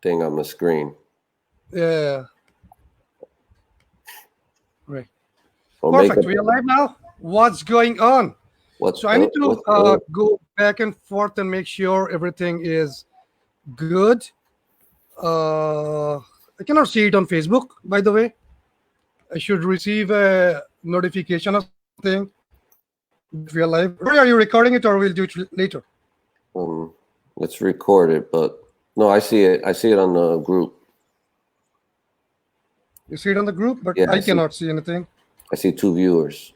thing on the screen. Yeah. Right. Or Perfect. We are live now. What's going on? So I need to go back and forth and make sure everything is good. I cannot see it on Facebook, by the way. I should receive a notification or something that we are live. Rory, are you recording it or we'll do it later? Let's record it, but no, I see it. I see it on the group. You see it on the group, but Yeah, I cannot see anything. I see 2 viewers.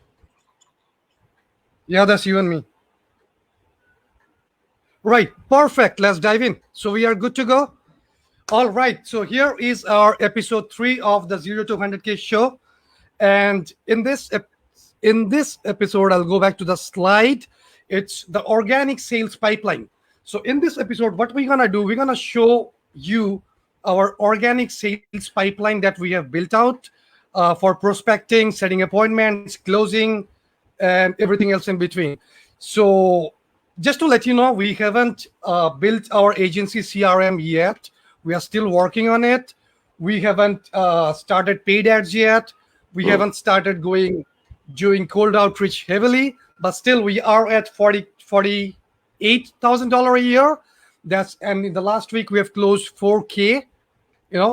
Yeah, that's you and me. Right, perfect. Let's dive in. So we are good to go. All right, so here is our episode 3 of the 0 to 100K show. And in this episode, I'll go back to the slide. It's the organic sales pipeline. So in this episode, what we're going to do, we're going to show you our organic sales pipeline that we have built out for prospecting, setting appointments, closing, and everything else in between. So just to let you know, we haven't built our agency CRM yet. We are still working on it. We haven't started paid ads yet. We haven't started doing cold outreach heavily, but still we are at $48,000 a year. And in the last week we have closed 4K,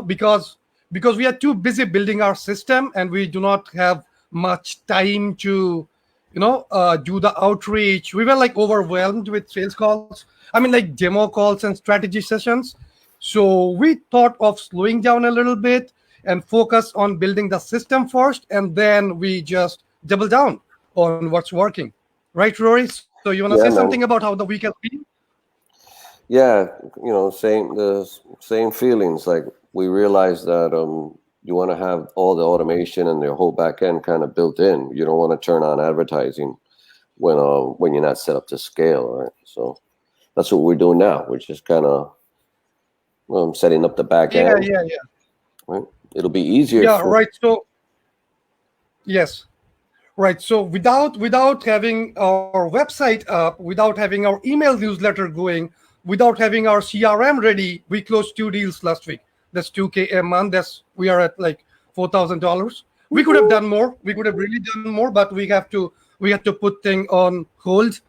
because we are too busy building our system and we do not have much time to do the outreach. We were like overwhelmed with sales calls. I mean, like demo calls and strategy sessions. So we thought of slowing down a little bit and focus on building the system first, and then we just double down on what's working. Right, Rory? So you want to say something about how the week has been? Yeah, same feelings. Like we realized that you want to have all the automation and the whole back end kind of built in. You don't want to turn on advertising when you're not set up to scale, right? So that's what we're doing now. We're just kind of setting up the back end. Yeah. Right? It'll be easier. Yeah, right. So yes. Right. So without having our website up, without having our email newsletter going, without having our CRM ready, we closed 2 deals last week. That's $2K a month. We are at like $4,000. We could have done more. We could have really done more, but we had to put things on hold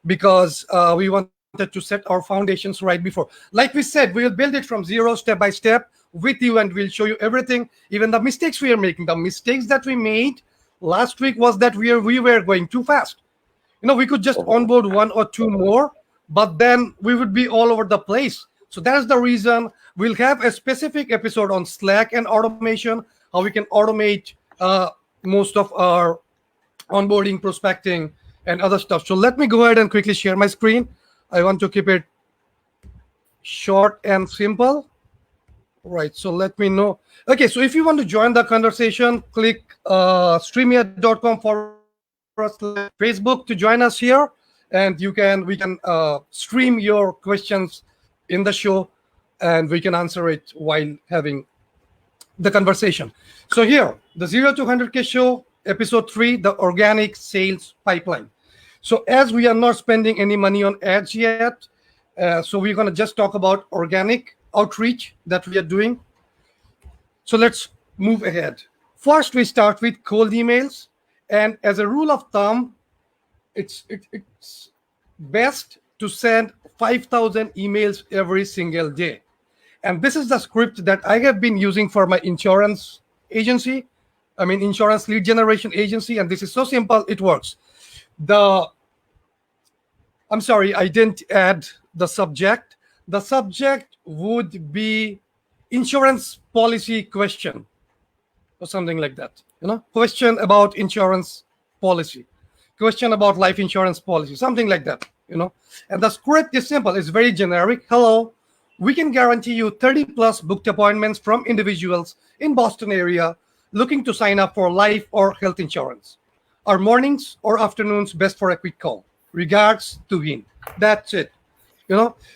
because we wanted to set our foundations right before. Like we said, we'll build it from zero, step by step with you, and we'll show you everything, even the mistakes we are making. The mistakes that we made last week was that we were going too fast. We could just onboard 1 or 2 more, but then we would be all over the place. So that is the reason we'll have a specific episode on Slack and automation, how we can automate most of our onboarding, prospecting, and other stuff. So let me go ahead and quickly share my screen. I want to keep it short and simple. Right, so let me know. Okay, so if you want to join the conversation, click streamyard.com/Facebook to join us here, and we can stream your questions in the show, and we can answer it while having the conversation. So here, the 0 to 100K show, episode 3, the organic sales pipeline. So as we are not spending any money on ads yet, so we're going to just talk about organic outreach that we are doing. So let's move ahead. First, we start with cold emails. And as a rule of thumb, it's best to send 5,000 emails every single day. And this is the script that I have been using for my insurance agency. Insurance lead generation agency. And this is so simple, it works. I'm sorry, I didn't add the subject. The subject would be insurance policy question or something like that. Question about insurance policy, question about life insurance policy, something like that. And the script is simple. It's very generic. Hello, we can guarantee you 30 plus booked appointments from individuals in Boston area looking to sign up for life or health insurance. Are mornings or afternoons best for a quick call? Regards, Tuveen. That's it.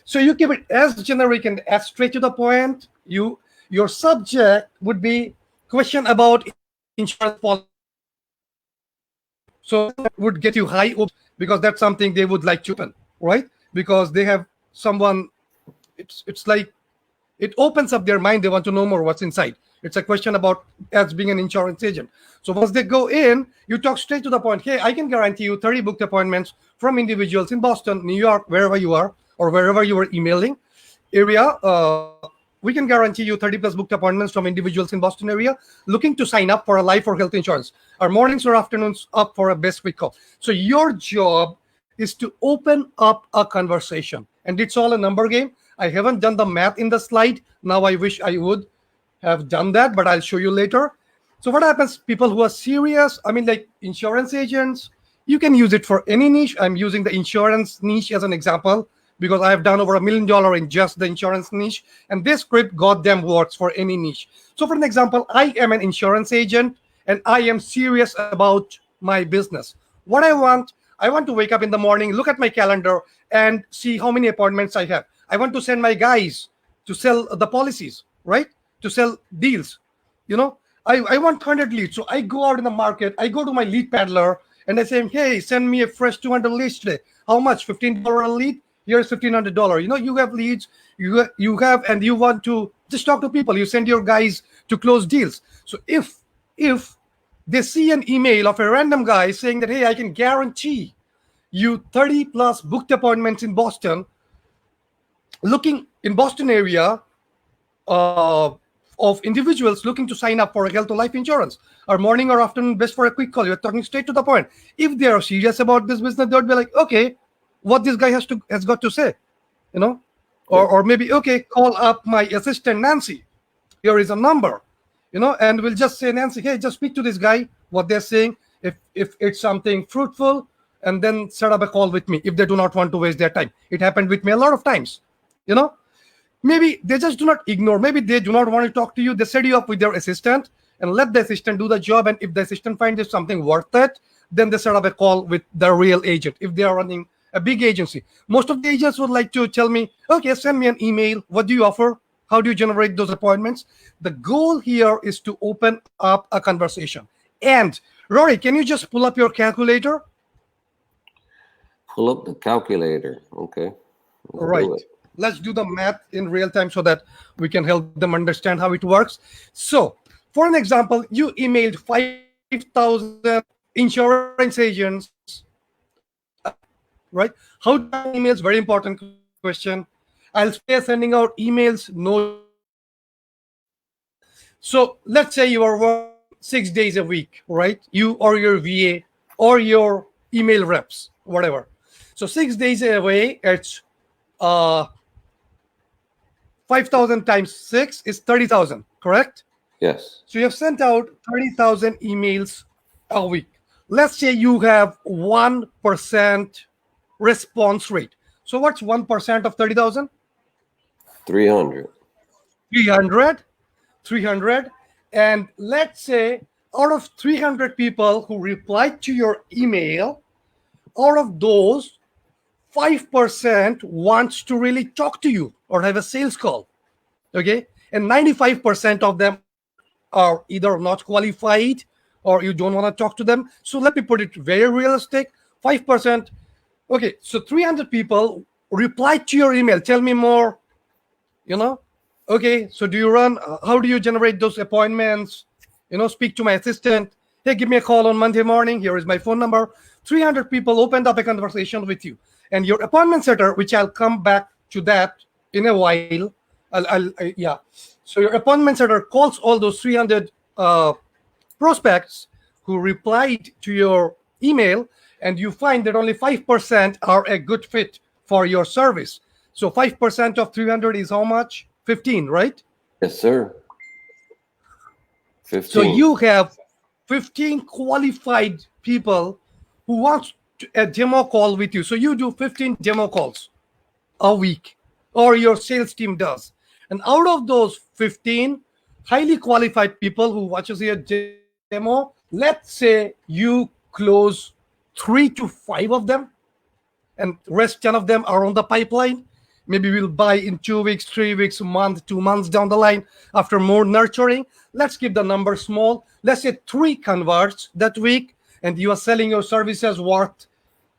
So you keep it as generic and as straight to the point. Your subject would be question about insurance policy. So that would get you high because that's something they would like to open, right? Because they have someone. It's like It opens up their mind. They want to know more what's inside. It's a question about as being an insurance agent. So once they go in, you talk straight to the point. Hey, I can guarantee you 30 booked appointments from individuals in Boston, New York, wherever you are, or wherever you are emailing area. We can guarantee you 30 plus booked appointments from individuals in Boston area looking to sign up for a life or health insurance. Our mornings or afternoons up for a best week call. So your job is to open up a conversation. And it's all a number game. I haven't done the math in the slide. Now I wish I would have done that, but I'll show you later. So what happens, people who are serious, I mean, like insurance agents, you can use it for any niche. I'm using the insurance niche as an example because I've done over $1 million in just the insurance niche. And this script goddamn works for any niche. So for an example, I am an insurance agent and I am serious about my business. What I want to wake up in the morning, look at my calendar and see how many appointments I have. I want to send my guys to sell the policies, right? To sell deals. You know, I want 100 leads. So I go out in the market, I go to my lead paddler and I say, hey, send me a fresh 200 leads today. How much? $15 a lead? Here's $1,500. You know, you have leads, you have, and you want to just talk to people. You send your guys to close deals. So if they see an email of a random guy saying that, hey, I can guarantee you 30 plus booked appointments in Boston, looking in Boston area of individuals looking to sign up for a health or life insurance, or morning or afternoon best for a quick call. You're talking straight to the point. If they are serious about this business, they would be like, okay, what this guy has got to say, you know, or maybe, okay, call up my assistant Nancy. Here is a number, you know, and we'll just say, Nancy, hey, just speak to this guy, what they're saying, if it's something fruitful, and then set up a call with me if they do not want to waste their time. It happened with me a lot of times, you know. Maybe they just do not ignore. Maybe they do not want to talk to you. They set you up with their assistant and let the assistant do the job. And if the assistant finds it something worth it, then they set up a call with the real agent. If they are running a big agency, most of the agents would like to tell me, okay, send me an email. What do you offer? How do you generate those appointments? The goal here is to open up a conversation. And Rory, can you just pull up your calculator? Pull up the calculator. Okay. All right. Let's do the math in real time so that we can help them understand how it works. So, for an example, you emailed 5,000 insurance agents, right? How do emails? Very important question. I'll stay sending out emails. No. So, let's say you are working 6 days a week, right? You or your VA or your email reps, whatever. So 6 days away, it's 5,000 times 6 is 30,000, correct? Yes. So you have sent out 30,000 emails a week. Let's say you have 1% response rate. So what's 1% of 30,000? 300. 300. And let's say out of 300 people who replied to your email, out of those, 5% wants to really talk to you or have a sales call, okay? And 95% of them are either not qualified or you don't want to talk to them. So let me put it very realistic, 5%. Okay, so 300 people replied to your email. Tell me more, you know? Okay, so do you run, how do you generate those appointments? You know, speak to my assistant. Hey, give me a call on Monday morning. Here is my phone number. 300 people opened up a conversation with you. And your appointment setter, which I'll come back to that in a while. Yeah. So your appointment setter calls all those 300 prospects who replied to your email, and you find that only 5% are a good fit for your service. So 5% of 300 is how much? 15, right? Yes, sir. 15. So you have 15 qualified people who want a demo call with you. So you do 15 demo calls a week, or your sales team does. And out of those 15 highly qualified people who watches your demo, let's say you close 3 to 5 of them, and rest 10 of them are on the pipeline. Maybe we'll buy in 2 weeks, 3 weeks, a month, 2 months down the line after more nurturing. Let's keep the number small. Let's say 3 converts that week, and you are selling your services worth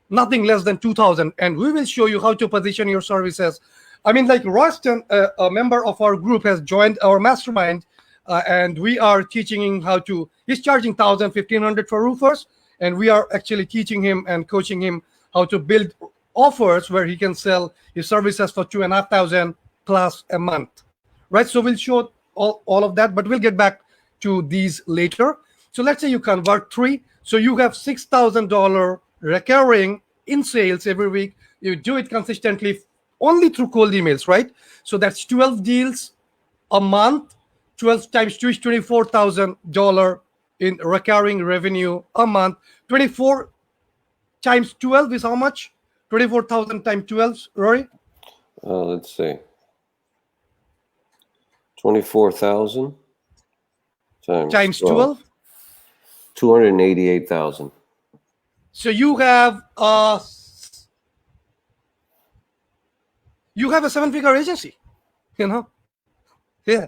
nothing less than 2,000. And we will show you how to position your services I mean, like Roston, a member of our group, has joined our mastermind, and we are teaching him how to. He's charging 1,000, 1,500 for roofers, and we are actually teaching him and coaching him how to build offers where he can sell his services for 2,500 plus a month, right? So we'll show all of that, but we'll get back to these later. So let's say you convert 3, so you have $6,000 recurring in sales every week. You do it consistently only through cold emails, right? So that's 12 deals a month. 12 times 2 is $24,000 in recurring revenue a month. 24 times 12 is how much? 24,000 times 12, Rory? Let's see. 24,000 times 12. 288,000. So you have a 7-figure agency, Yeah.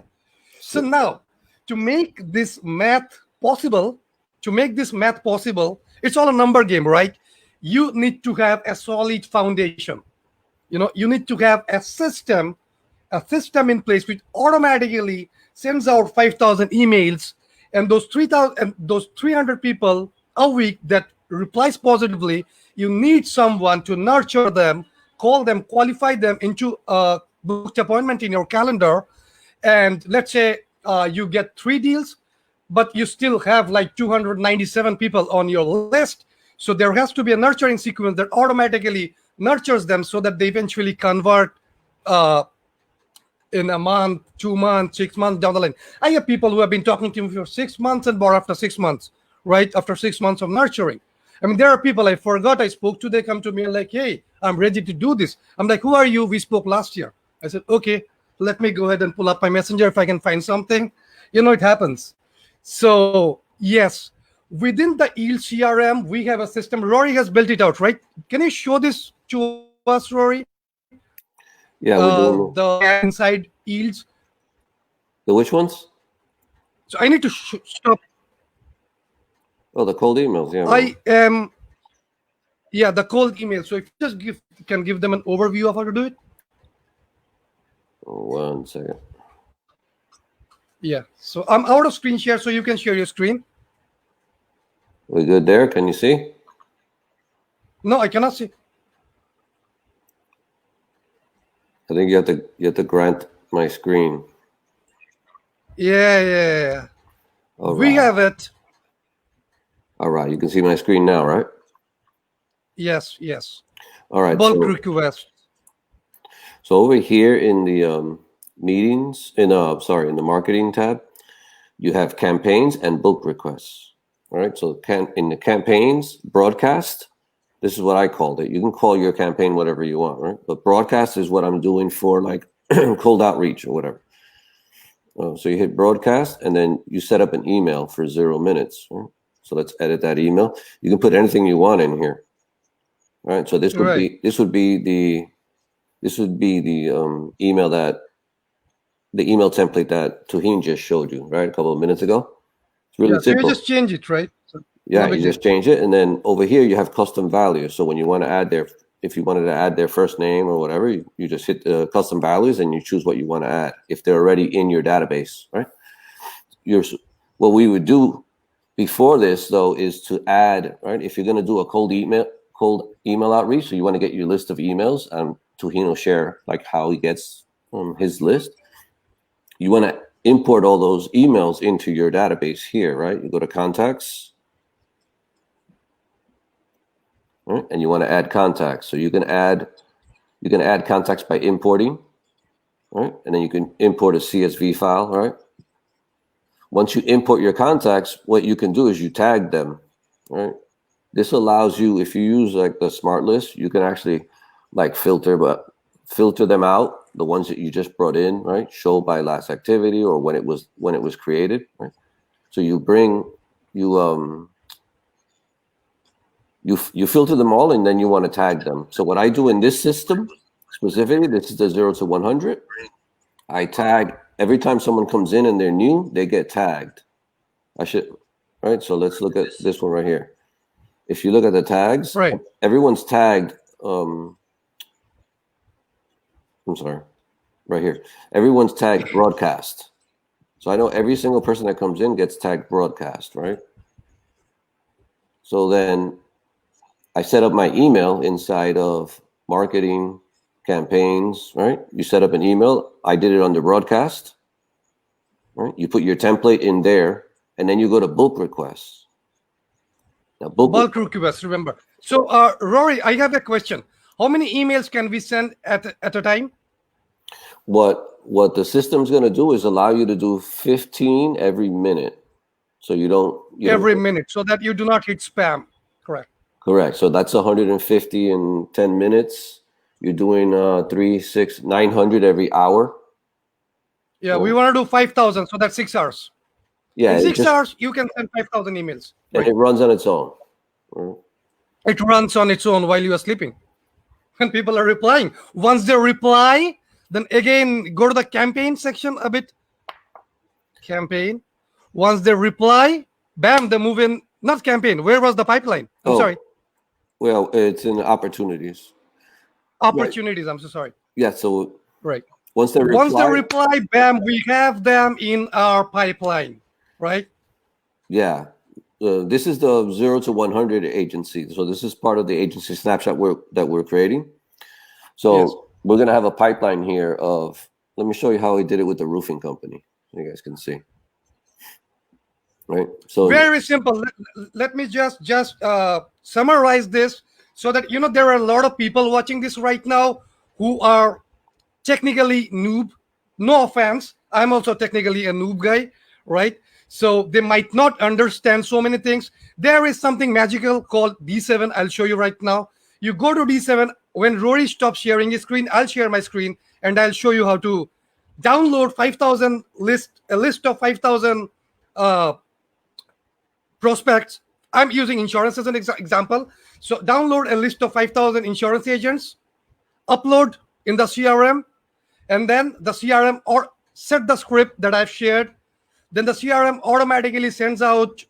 So now, to make this math possible, it's all a number game, right? You need to have a solid foundation. You need to have a system in place which automatically sends out 5,000 emails, and those 3,000 and those 300 people a week that replies positively. You need someone to nurture them, call them, qualify them into a booked appointment in your calendar. And let's say you get 3 deals, but you still have like 297 people on your list. So there has to be a nurturing sequence that automatically nurtures them so that they eventually convert in a month, 2 months, 6 months down the line. I have people who have been talking to me for 6 months and bought after 6 months, right? After 6 months of nurturing. I mean, there are people I forgot I spoke to. They come to me and like, hey, I'm ready to do this. I'm like, who are you? We spoke last year. I said, okay, let me go ahead and pull up my messenger if I can find something. It happens. So yes, within the Yield CRM, we have a system. Rory has built it out, right? Can you show this to us, Rory? Yeah, we're doing the inside Yields. The which ones? So I need to stop. Oh, the cold emails. Yeah. I am. Yeah, the cold email. So if you just can give them an overview of how to do it. Oh, 1 second. Yeah. So I'm out of screen share, so you can share your screen. We good there? Can you see? No, I cannot see. I think you have to grant my screen. Yeah. We have it. All right, you can see my screen now, right? Yes. All right. Bulk request. So over here in the meetings, in the marketing tab, you have campaigns and bulk requests. All right. So in the campaigns broadcast, this is what I called it. You can call your campaign whatever you want, right? But broadcast is what I'm doing for like cold outreach or whatever. So you hit broadcast and then you set up an email for 0 minutes. Right? So let's edit that email. You can put anything you want in here. Right. So this would be the email the email template that Tuhin just showed you, right? A couple of minutes ago. It's really simple. So you just change it, right? So yeah, you just change it. And then over here, you have custom values. So when you want to add if you wanted to add their first name or whatever, you just hit the custom values and you choose what you want to add if they're already in your database, right? What we would do before this, though, is to add, right? If you're going to do a cold email outreach, so you want to get your list of emails, and Tuhin will share like how he gets his list. You want to import all those emails into your database here, right? You go to contacts, right? And you want to add contacts. So you can add contacts by importing, right? And then you can import a CSV file, right? Once you import your contacts, what you can do is you tag them, right? This allows you, if you use like the smart list, you can actually like filter them out, the ones that you just brought in, right? Show by last activity or when it was created, right? So you filter them all and then you want to tag them. So what I do in this system specifically, this is the 0 to 100. I tag every time someone comes in and they're new, they get tagged. Right? So let's look at this one right here. If you look at the tags, right, everyone's tagged. I'm sorry, right here. Everyone's tagged broadcast. So I know every single person that comes in gets tagged broadcast, right? So then I set up my email inside of marketing campaigns, right? You set up an email. I did it under broadcast, right? You put your template in there, and then you go to bulk requests. Now, Bulk requests, remember. So, Rory, I have a question. How many emails can we send at a time? What the system's going to do is allow you to do 15 every minute. So you don't Every minute, so that you do not hit spam. Correct. Correct. So that's 150 in 10 minutes. You're doing 900 every hour. Yeah, we want to do 5,000, so that's 6 hours. Yeah, in 6 hours you can send 5,000 emails. And right. It runs on its own. It runs on its own while you are sleeping. And people are replying. Once they reply, then again go to the campaign section a bit. Campaign. Once they reply, bam, they move in. Not campaign. Where was the pipeline? I'm sorry. Well, it's in opportunities. Opportunities. Right. I'm so sorry. Yeah. So right. Once they reply, bam, we have them in our pipeline. Right. Yeah. This is the 0 to 100 agency. So this is part of the agency snapshot that we're creating. So yes. We're going to have a pipeline here of, let me show you how we did it with the roofing company. So you guys can see. Right. So very simple. Let me just summarize this so that, there are a lot of people watching this right now who are technically noob. No offense. I'm also technically a noob guy. Right. So they might not understand so many things. There is something magical called D7. I'll show you right now. You go to D7. When Rory stops sharing his screen, I'll share my screen and I'll show you how to download 5,000 a list of 5,000 prospects. I'm using insurance as an example. So download a list of 5,000 insurance agents, upload in the CRM, and then the CRM or set the script that I've shared. Then the CRM automatically sends out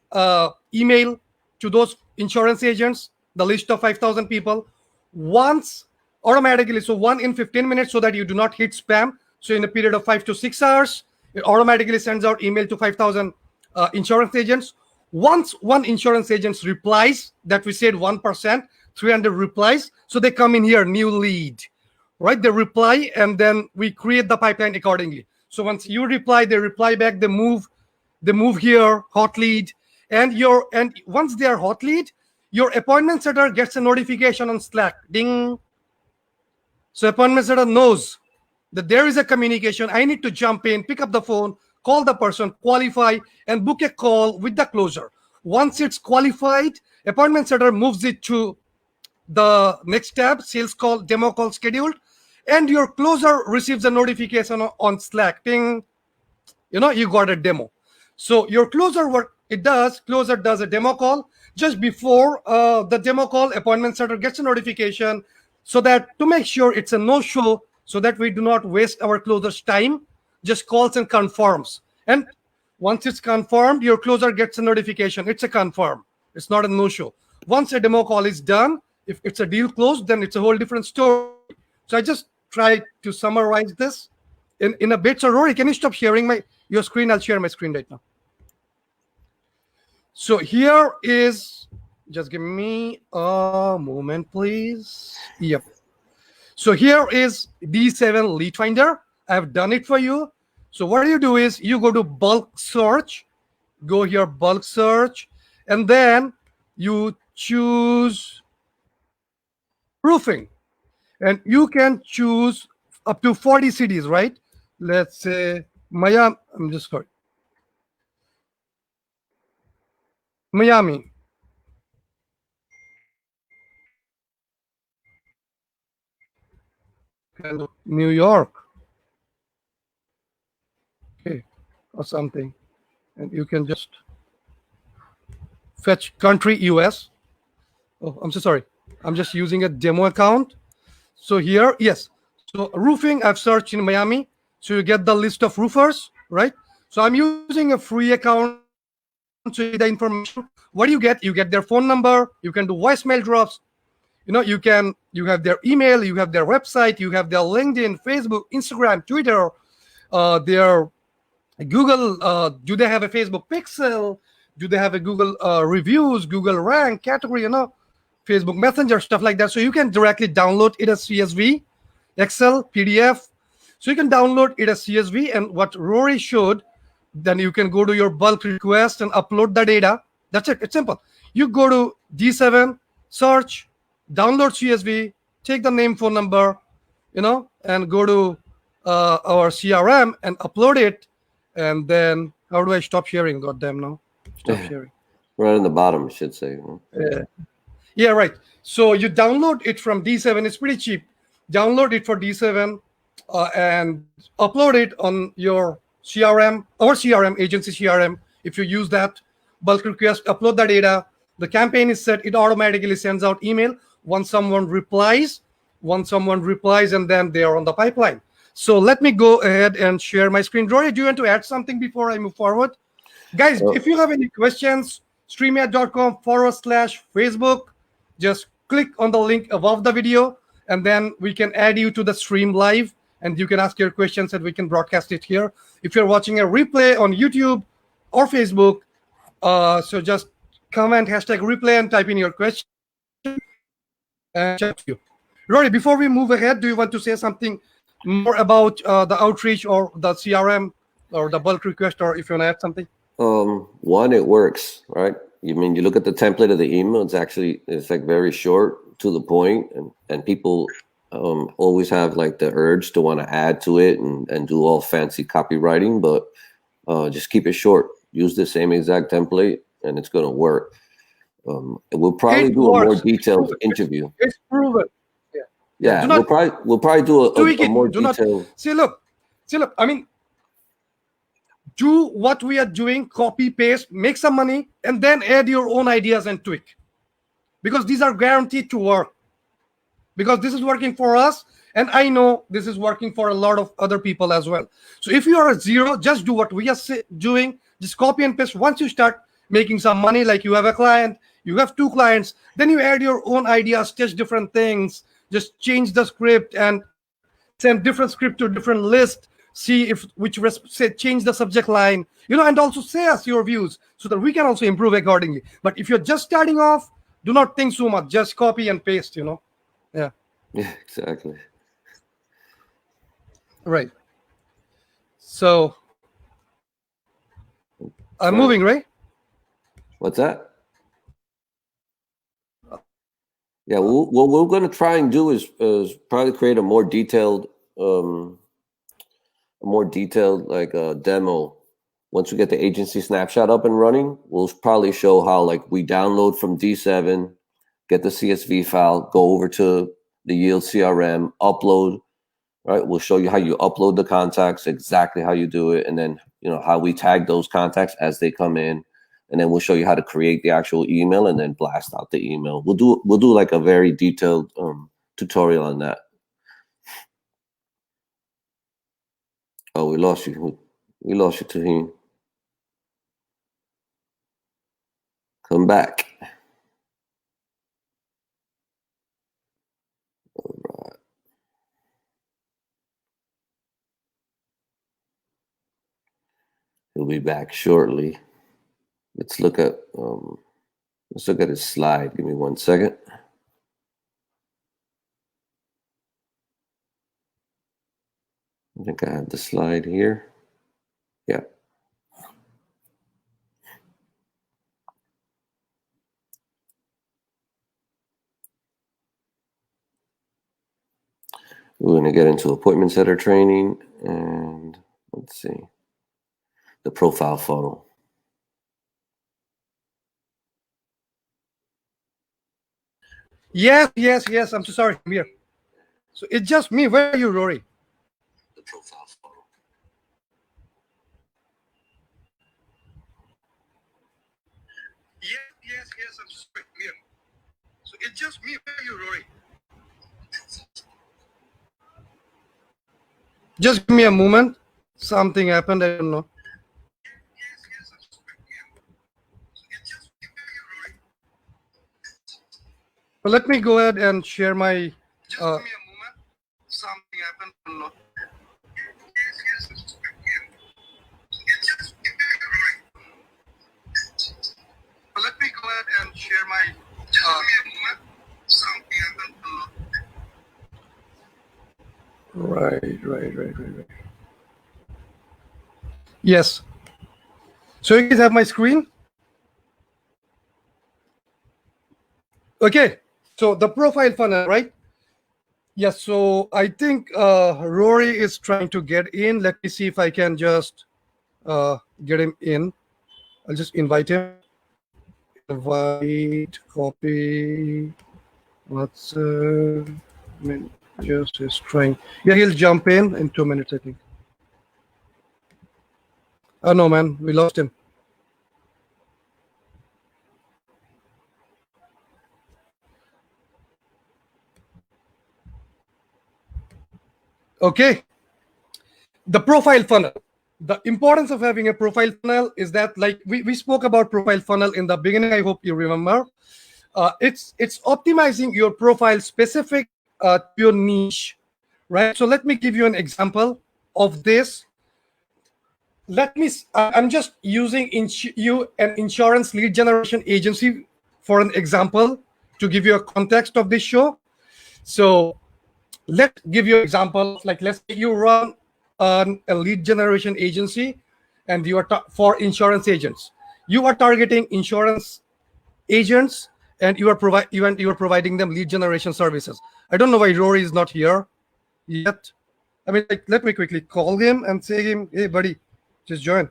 email to those insurance agents, the list of 5,000 people, once automatically. So 1 in 15 minutes, so that you do not hit spam. So in a period of 5 to 6 hours, it automatically sends out email to 5,000 insurance agents. Once one insurance agent replies, that we said 1%, 300 replies. So they come in here, new lead, right? They reply, and then we create the pipeline accordingly. So once you reply, they reply back, they move here, hot lead, and once they are hot lead, your appointment setter gets a notification on Slack, ding. So appointment setter knows that there is a communication. I need to jump in, pick up the phone, call the person, qualify, and book a call with the closer. Once it's qualified, appointment setter moves it to the next tab, sales call, demo call scheduled, and your closer receives a notification on Slack, ping, you got a demo. So your closer closer does a demo call. Just before the demo call, appointment setter gets a notification, so that to make sure it's a no-show, so that we do not waste our closer's time, just calls and confirms. And once it's confirmed, your closer gets a notification. It's a confirm. It's not a no-show. Once a demo call is done, if it's a deal closed, then it's a whole different story. So I just try to summarize this in a bit. So Rory, can you stop sharing your screen? I'll share my screen right now. So here is, just give me a moment, please. Yep. So here is D7 Lead Finder. I've done it for you. So what you do is you go to bulk search, go here, bulk search, and then you choose roofing. And you can choose up to 40 cities, right? Let's say Miami. I'm just sorry. Miami. New York. Okay, or something. And you can just fetch country US. Oh, I'm so sorry. I'm just using a demo account. So here, yes. So roofing, I've searched in Miami. So you get the list of roofers, right? So I'm using a free account. So the information, what do you get? You get their phone number. You can do voicemail drops. you have their email, you have their website, you have their LinkedIn, Facebook, Instagram, Twitter, their Google. Do they have a Facebook Pixel? Do they have a Google reviews, Google rank category, Facebook Messenger, stuff like that? So you can directly download it as CSV, Excel, PDF. So you can download it as CSV, and what Rory showed, then you can go to your bulk request and upload the data. That's it. It's simple. You go to D7, search, download CSV, take the name, phone number, and go to our CRM and upload it. And then, how do I stop sharing? Goddamn, no. Stop sharing. Right on the bottom, I should say. Yeah, right. So you download it from D7. It's pretty cheap. Download it for D7 and upload it on your CRM or CRM, agency CRM. If you use that bulk request, upload the data. The campaign is set. It automatically sends out email once someone replies, and then they are on the pipeline. So let me go ahead and share my screen. Rory, do you want to add something before I move forward? Guys, if you have any questions, streamyard.com/Facebook, just click on the link above the video, and then we can add you to the stream live, and you can ask your questions and we can broadcast it here. If you're watching a replay on YouTube or Facebook, so just comment #replay and type in your question and chat to you. Rory, before we move ahead, do you want to say something more about the outreach or the CRM or the bulk request, or if you want to add something? One, it works, right? You look at the template of the email, it's like very short, to the point, and people always have like the urge to want to add to it and do all fancy copywriting, but just keep it short. Use the same exact template and it's going to work. We'll probably do a more detailed interview. It's proven. Yeah, we'll probably do a more detailed. See, look, I mean, do what we are doing, copy, paste, make some money, and then add your own ideas and tweak. Because these are guaranteed to work. Because this is working for us, and I know this is working for a lot of other people as well. So if you are a zero, just do what we are doing. Just copy and paste. Once you start making some money, like you have a client, you have 2 clients, then you add your own ideas, test different things, just change the script and send different script to different list, see if change the subject line, and also say us your views so that we can also improve accordingly. But if you're just starting off, do not think so much, just copy and paste, Yeah, exactly. Right. So I'm moving, right? What's that? Yeah, what we're going to try and do is probably create a more detailed like demo. Once we get the agency snapshot up and running, we'll probably show how like we download from D7, get the CSV file, go over to the Yield CRM, upload. Right, we'll show you how you upload the contacts, exactly how you do it, and then how we tag those contacts as they come in, and then we'll show you how to create the actual email and then blast out the email. We'll do like a very detailed tutorial on that. Oh, we lost you. We lost you, Tahim. Come back. All right. He'll be back shortly. Let's look at his slide. Give me 1 second. I think I have the slide here. Yeah. We're going to get into appointment setter training, and let's see, the profile photo. Yes. I'm so sorry. I'm here. So it's just me. Where are you, Rory? The profile photo. Yes. I'm so sorry. I'm here. So it's just me. Where are you, Rory? Just give me a moment. Something happened. I don't know. But let me go ahead and share my. Just give me a moment. Something happened. But let me go ahead and share my. Just give me a moment. Something happened. Right. Yes. So you guys have my screen? Okay. So the profile funnel, right? Yes. So I think Rory is trying to get in. Let me see if I can just get him in. I'll just invite him. Invite, copy. Let's just is trying. Yeah, he'll jump in 2 minutes, I think. Oh no, man, we lost him. Okay. The profile funnel. The importance of having a profile funnel is that, like we spoke about profile funnel in the beginning. I hope you remember. It's optimizing your profile specific to your niche, right? So let me give you an example of this. I'm just using an insurance lead generation agency for an example to give you a context of this show. So let's give you an example. Like, let's say you run a lead generation agency and you are for insurance agents. You are targeting insurance agents and you are providing them lead generation services. I don't know why Rory is not here yet. I mean, like, let me quickly call him and say him, hey buddy, just join.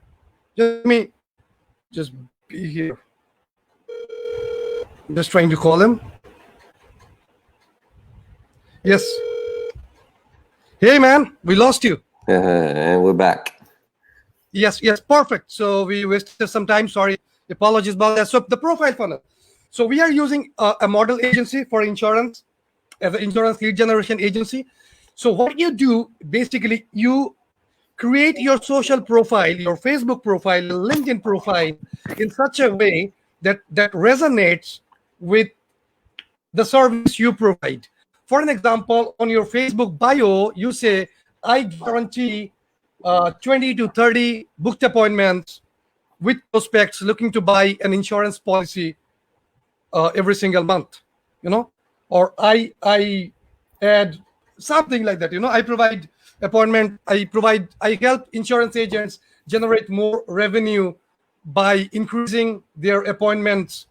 Just be here. I'm just trying to call him. Yes. Hey man, we lost you. And we're back. Yes, perfect. So we wasted some time. Sorry, apologies about that. So the profile funnel. So we are using a model agency for insurance as an insurance lead generation agency. So what you do, basically, you create your social profile, your Facebook profile, your LinkedIn profile in such a way that resonates with the service you provide. For an example, on your Facebook bio, you say, I guarantee 20 to 30 booked appointments with prospects looking to buy an insurance policy every single month, or I add something like that. I provide appointment. I help insurance agents generate more revenue by increasing their appointments,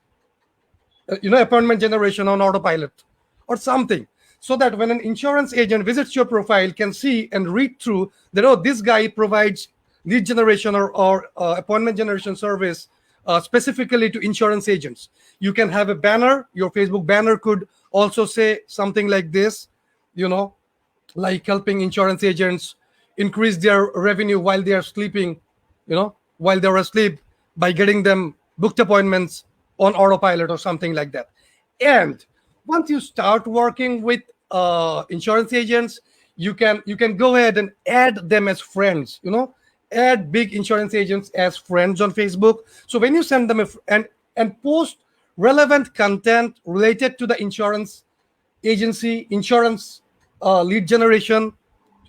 appointment generation on autopilot or something, so that when an insurance agent visits your profile, can see and read through that, oh, this guy provides lead generation or appointment generation service specifically to insurance agents. You can have a banner. Your Facebook banner could also say something like this, like helping insurance agents increase their revenue while they are sleeping, while they're asleep, by getting them booked appointments on autopilot or something like that. And once you start working with insurance agents, you can go ahead and add them as friends. Add big insurance agents as friends on Facebook. So when you send them and post relevant content related to the insurance agency, insurance lead generation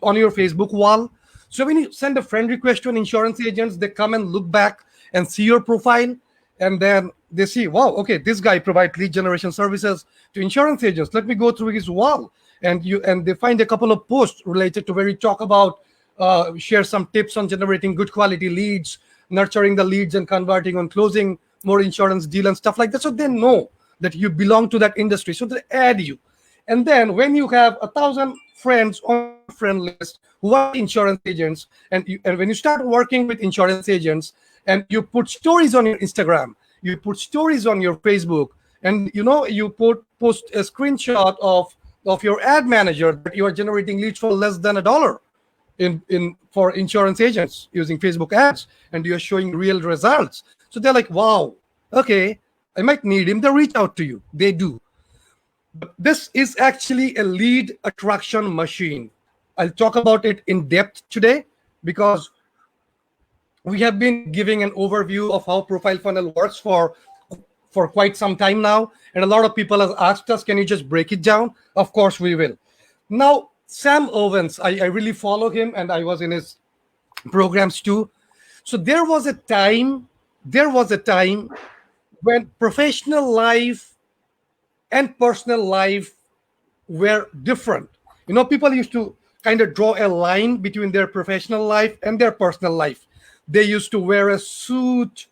on your Facebook wall. So when you send a friend request to an insurance agent, they come and look back and see your profile, and then they see, wow, okay, this guy provides lead generation services to insurance agents. Let me go through his wall, and they find a couple of posts related to where we talk about share some tips on generating good quality leads, nurturing the leads and converting on closing more insurance deal and stuff like that. So they know that you belong to that industry, so they add you. And then when you have 1,000 friends on friend list who are insurance agents, and when you start working with insurance agents and you put stories on your Instagram, you put stories on your Facebook, and you post a screenshot of your ad manager that you are generating leads for less than $1 for insurance agents using Facebook ads, and you're showing real results. So they're like, wow, okay, I might need him. They reach out to you. They do. But this is actually a lead attraction machine. I'll talk about it in depth today, because we have been giving an overview of how profile funnel works for for quite some time now, and a lot of people have asked us, can you just break it down? Of course we will. Now, Sam Owens, I really follow him, and I was in his programs too. So there was a time when professional life and personal life were different. People used to kind of draw a line between their professional life and their personal life. They used to wear a suit,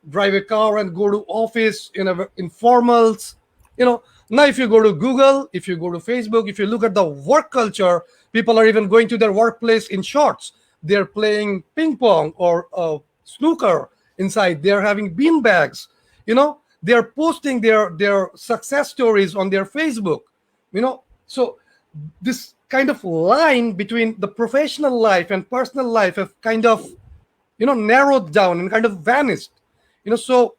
drive a car and go to office in informals. Now if you go to Google, if you go to Facebook, if you look at the work culture, people are even going to their workplace in shorts. They're playing ping pong or snooker inside. They're having bean bags. They're posting their success stories on their Facebook. So this kind of line between the professional life and personal life have kind of narrowed down and kind of vanished. So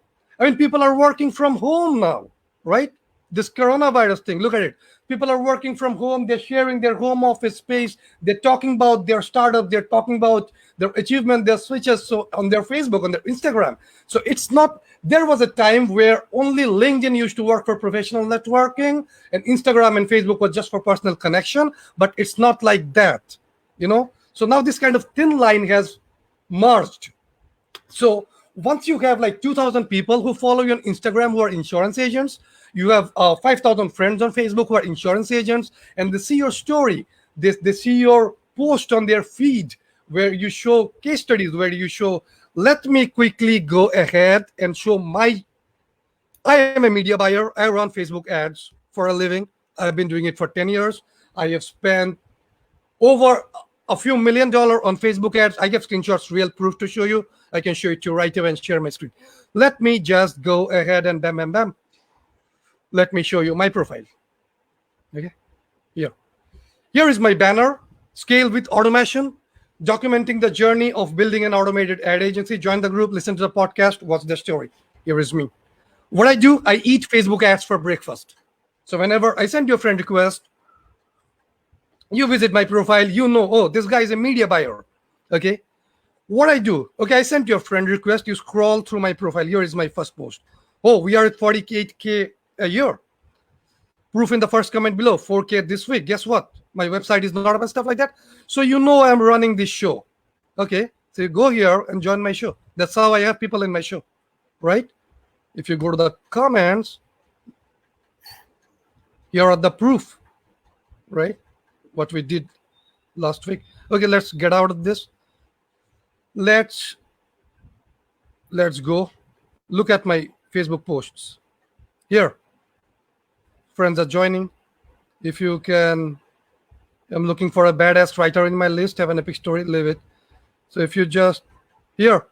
people are working from home now, right? This coronavirus thing, look at it. People are working from home. They're sharing their home office space. They're talking about their startup. They're talking about their achievement, their switches, so on their Facebook, on their Instagram. So it's not, there was a time where only LinkedIn used to work for professional networking, and Instagram and Facebook was just for personal connection, but it's not like that, So now this kind of thin line has merged. So once you have like 2,000 people who follow you on Instagram who are insurance agents, you have 5,000 friends on Facebook who are insurance agents, and they see your story. They see your post on their feed where you show case studies, where you show, let me quickly go ahead and show I am a media buyer. I run Facebook ads for a living. I've been doing it for 10 years. I have spent over a few $1 million on Facebook ads. I have screenshots, real proof to show you. I can show it to you right away and share my screen. Let me just go ahead and bam, bam, bam. Let me show you my profile. Okay, here is my banner. Scale with automation, documenting the journey of building an automated ad agency. Join the group, listen to the podcast, watch the story. Here is me. What I do, I eat Facebook ads for breakfast. So whenever I send you a friend request, you visit my profile, oh, this guy is a media buyer. Okay, what I do, okay, I sent you a friend request, you scroll through my profile. Here is my first post. Oh, we are at 48K a year. Proof in the first comment below, 4K this week. Guess what? My website is not up and stuff like that. So I'm running this show. Okay, so you go here and join my show. That's how I have people in my show, right? If you go to the comments, here are the proof, right? What we did last week. Okay, let's get out of this. Let's go. Look at my Facebook posts. Here, friends are joining. If you can, I'm looking for a badass writer in my list, have an epic story, live it. So if you just, here,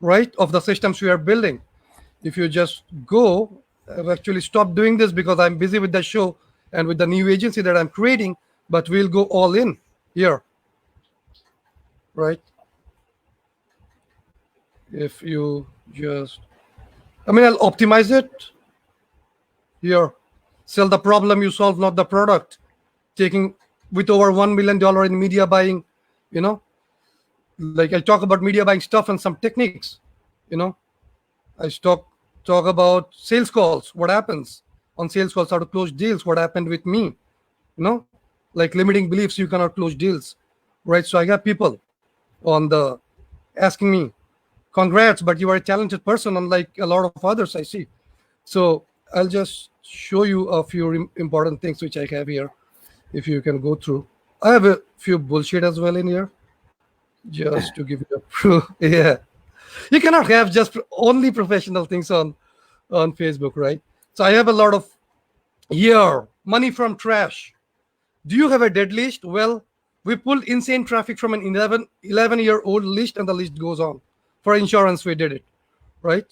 right, of the systems we are building, if you just go, I've actually stopped doing this because I'm busy with the show and with the new agency that I'm creating, but we'll go all in here, right? If you just, I'll optimize it. Here, sell the problem you solve, not the product. Taking with over $1 million in media buying, like I talk about media buying stuff and some techniques, I talk about sales calls, what happens on sales calls, how to close deals, what happened with me, like limiting beliefs, you cannot close deals, right? So I got people on the asking me, congrats, but you are a talented person, unlike a lot of others I see. So I'll just show you a few important things which I have here. If you can go through, I have a few bullshit as well in here, just to give you a proof. Yeah, you cannot have just only professional things on Facebook, right? So I have a lot of money from trash. Do you have a dead list? Well, we pulled insane traffic from an 11-year-old list, and the list goes on. For insurance, we did it, right?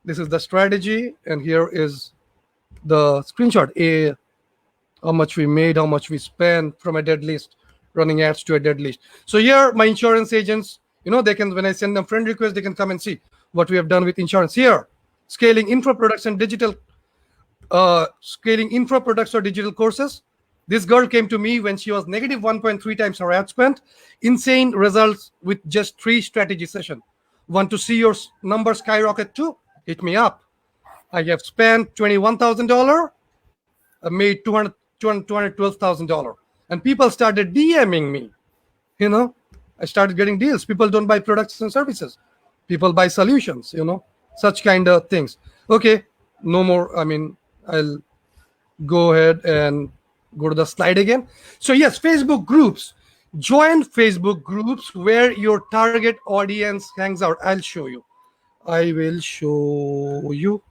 This is the strategy, and here is the screenshot. How much we made, how much we spent from a dead list, running ads to a dead list. So here, my insurance agents, they can, when I send them friend requests, they can come and see what we have done with insurance. Here, scaling info products and digital, scaling info products or digital courses. This girl came to me when she was negative 1.3 times her ad spend. Insane results with just 3 strategy sessions. Want to see your numbers skyrocket too? Hit me up. I have spent $21,000. I made $212,000. And people started DMing me. I started getting deals. People don't buy products and services. People buy solutions, such kind of things. Okay, no more. I'll go ahead and go to the slide again. So yes, Facebook groups. Join Facebook groups where your target audience hangs out. I'll show you. I will show you.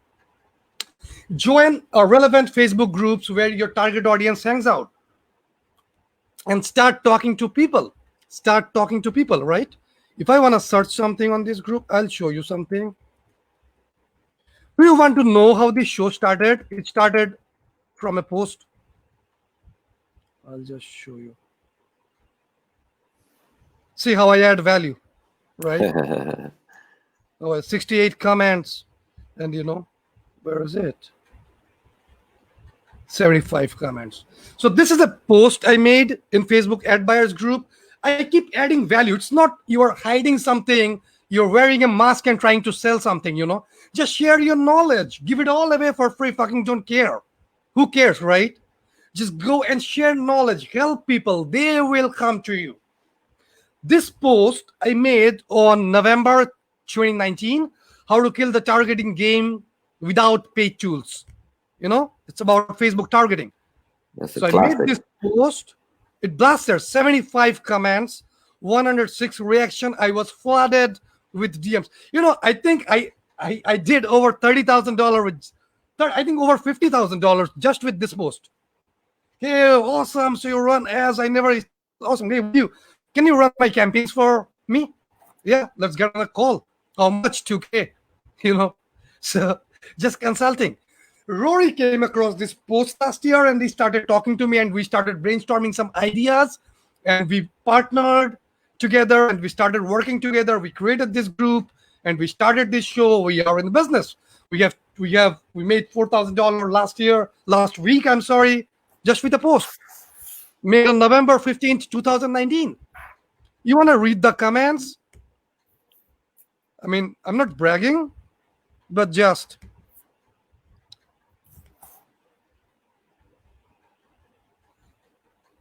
Join relevant Facebook groups where your target audience hangs out and start talking to people. Start talking to people, right? If I want to search something on this group, I'll show you something. Do you want to know how this show started? It started from a post. I'll just show you. See how I add value, right? 68 comments, and where is it? 75 comments. So this is a post I made in Facebook ad buyers group. I keep adding value. It's not you are hiding something, you're wearing a mask and trying to sell something, Just share your knowledge. Give it all away for free. Fucking don't care. Who cares, right? Just go and share knowledge. Help people. They will come to you. This post I made on November 2019, how to kill the targeting game without paid tools. It's about Facebook targeting. So I made this post. It blasted 75 comments, 106 reaction. I was flooded with DMs. I think I did over $30,000 with, I think over $50,000 just with this post. Hey, awesome. So you run ads. Awesome. Hey, can you run my campaigns for me? Yeah, let's get on a call. How much? 2K, So just consulting. Rory came across this post last year and he started talking to me and we started brainstorming some ideas and we partnered together and we started working together. We created this group and we started this show. We are in the business. We made $4,000 last week, just with a post made on November 15th, 2019. You want to read the comments? I'm not bragging, but just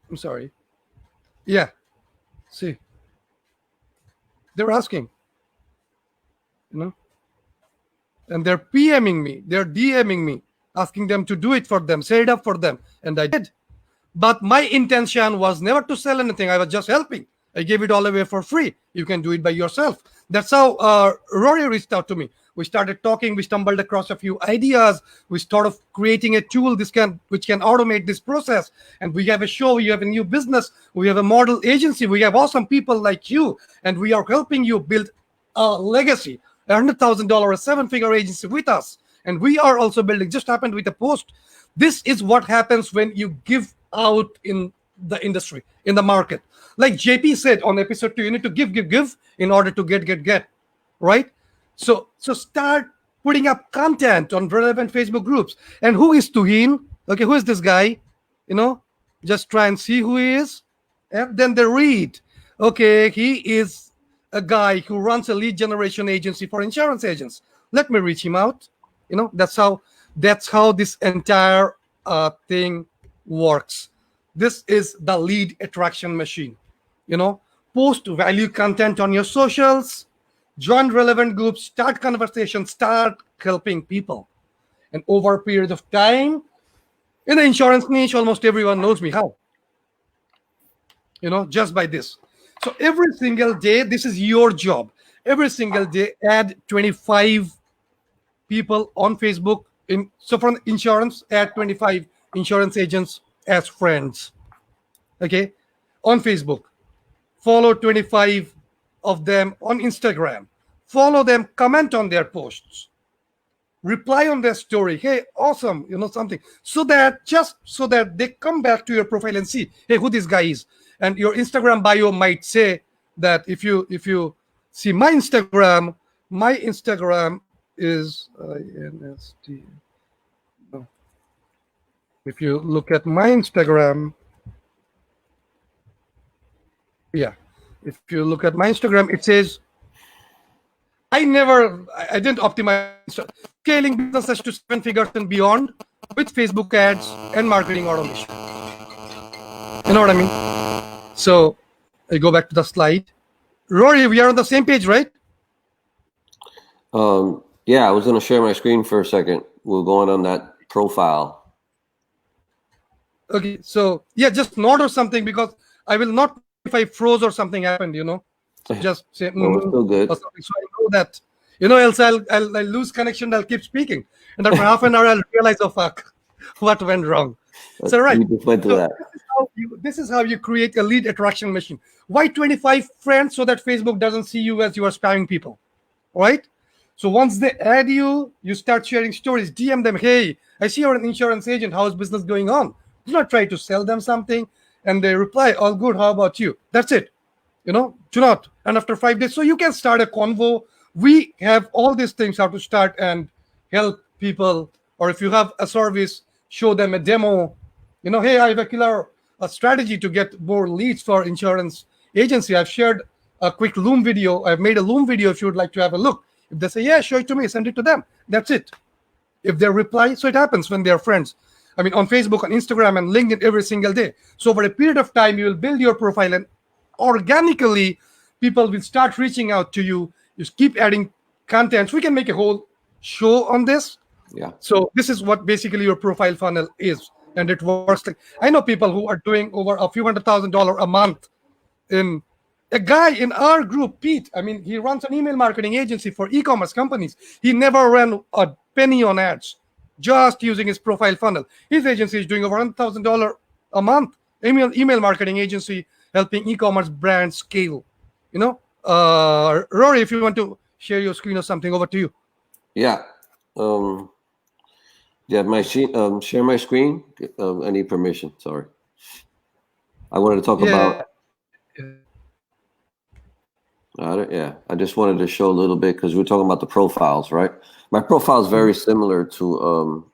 I'm sorry. Yeah. See. They're asking. And they're PMing me. They're DMing me, asking them to do it for them, set it up for them. And I did. But my intention was never to sell anything. I was just helping. I gave it all away for free. You can do it by yourself. That's how Rory reached out to me. We started talking. We stumbled across a few ideas. We started creating a tool which can automate this process. And we have a show. We have a new business. We have a model agency. We have awesome people like you. And we are helping you build a legacy, a $100,000, a 7-figure agency with us. And we are also building. Just happened with a post. This is what happens when you give out in the industry, in the market. Like JP said on episode 2, you need to give in order to get, right? So start putting up content on relevant Facebook groups. And who is Tuhin? Okay, who is this guy? Just try and see who he is. And then they read. Okay, he is a guy who runs a lead generation agency for insurance agents. Let me reach him out. That's how this entire thing works. This is the lead attraction machine. Post value content on your socials, join relevant groups, start conversations, start helping people. And over a period of time, in the insurance niche, almost everyone knows me. How? Just by this. So every single day, this is your job. Every single day, add 25 people on Facebook. So from insurance, add 25 insurance agents as friends. Okay, on Facebook. Follow 25 of them on Instagram. Follow them, comment on their posts, reply on their story. Hey, awesome, something. So that they come back to your profile and see, hey, who this guy is. And your Instagram bio might say that if you see my Instagram is INST. If you look at my Instagram, if you look at my Instagram, it says I didn't optimize scaling businesses to 7 figures and beyond with Facebook ads and marketing automation. You know what I mean? So I go back to the slide. Rory, we are on the same page, right? Yeah, I was going to share my screen for a second. We're going on that profile. Okay, so yeah, just nod or something, because I will not if I froze or something happened, you know. So just say Well, we're still good. or something, so I know that, you know, else I'll lose connection. I'll keep speaking, and after half an hour I'll realize, oh fuck, what went wrong. So right, We just went through so that. this is how you create a lead attraction machine. Why 25 friends? So that Facebook doesn't see you as you are spamming people, right? So once they add you, you start sharing stories. DM them, hey, I see you're an insurance agent. How's business going on? Do not try to sell them something. And they reply, all good. How about you? That's it. You know, do not. And after 5 days, so you can start a convo. We have all these things how to start and help people. Or if you have a service, show them a demo. You know, hey, I have a killer strategy to get more leads for insurance agency. I've shared a quick Loom video. I've made a Loom video if you would like to have a look. If they say, yeah, show it to me, send it to them. That's it. If they reply, so it happens when they're friends. I mean, on Facebook, on Instagram, and LinkedIn every single day. So over a period of time, you will build your profile, and organically, people will start reaching out to you. You keep adding content. So we can make a whole show on this. Yeah. So this is what basically your profile funnel is. And it works. Like, I know people who are doing over a few $100,000 a month. In a guy in our group, Pete, I mean, he runs an email marketing agency for e-commerce companies. He never ran a penny on ads, just using his profile funnel. His agency is doing over $100,000 a month. Email marketing agency helping e-commerce brands scale. You know, Rory, if you want to share your screen or something, over to you. Yeah. Yeah, my share my screen. I need permission. Sorry. I wanted to talk about. Yeah, I just wanted to show a little bit because we're talking about the profiles, right? My profile is very similar to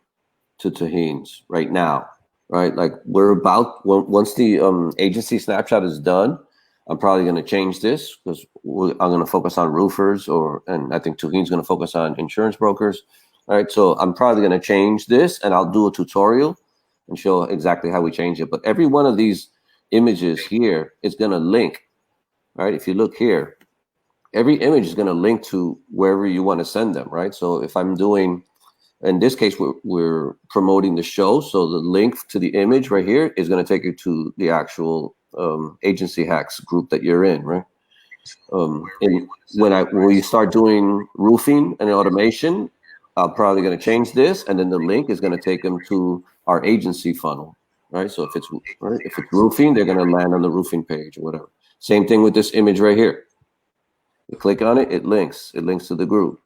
Taheen's right now, right? Like we're about once the agency snapshot is done, I'm probably going to change this because I'm going to focus on roofers, and I think Taheen's going to focus on insurance brokers. All right, so I'm probably going to change this, and I'll do a tutorial and show exactly how we change it. But every one of these images here is going to link. All right, if you look here, every image is going to link to wherever you want to send them, right? So if I'm doing, in this case, we're promoting the show. So the link to the image right here is going to take you to the actual Agency Hacks group that you're in, right? And when we start doing roofing and automation, I'm probably going to change this, and then the link is going to take them to our agency funnel, right? So if it's roofing, they're going to land on the roofing page or whatever. Same thing with this image right here. You click on it, it links to the group,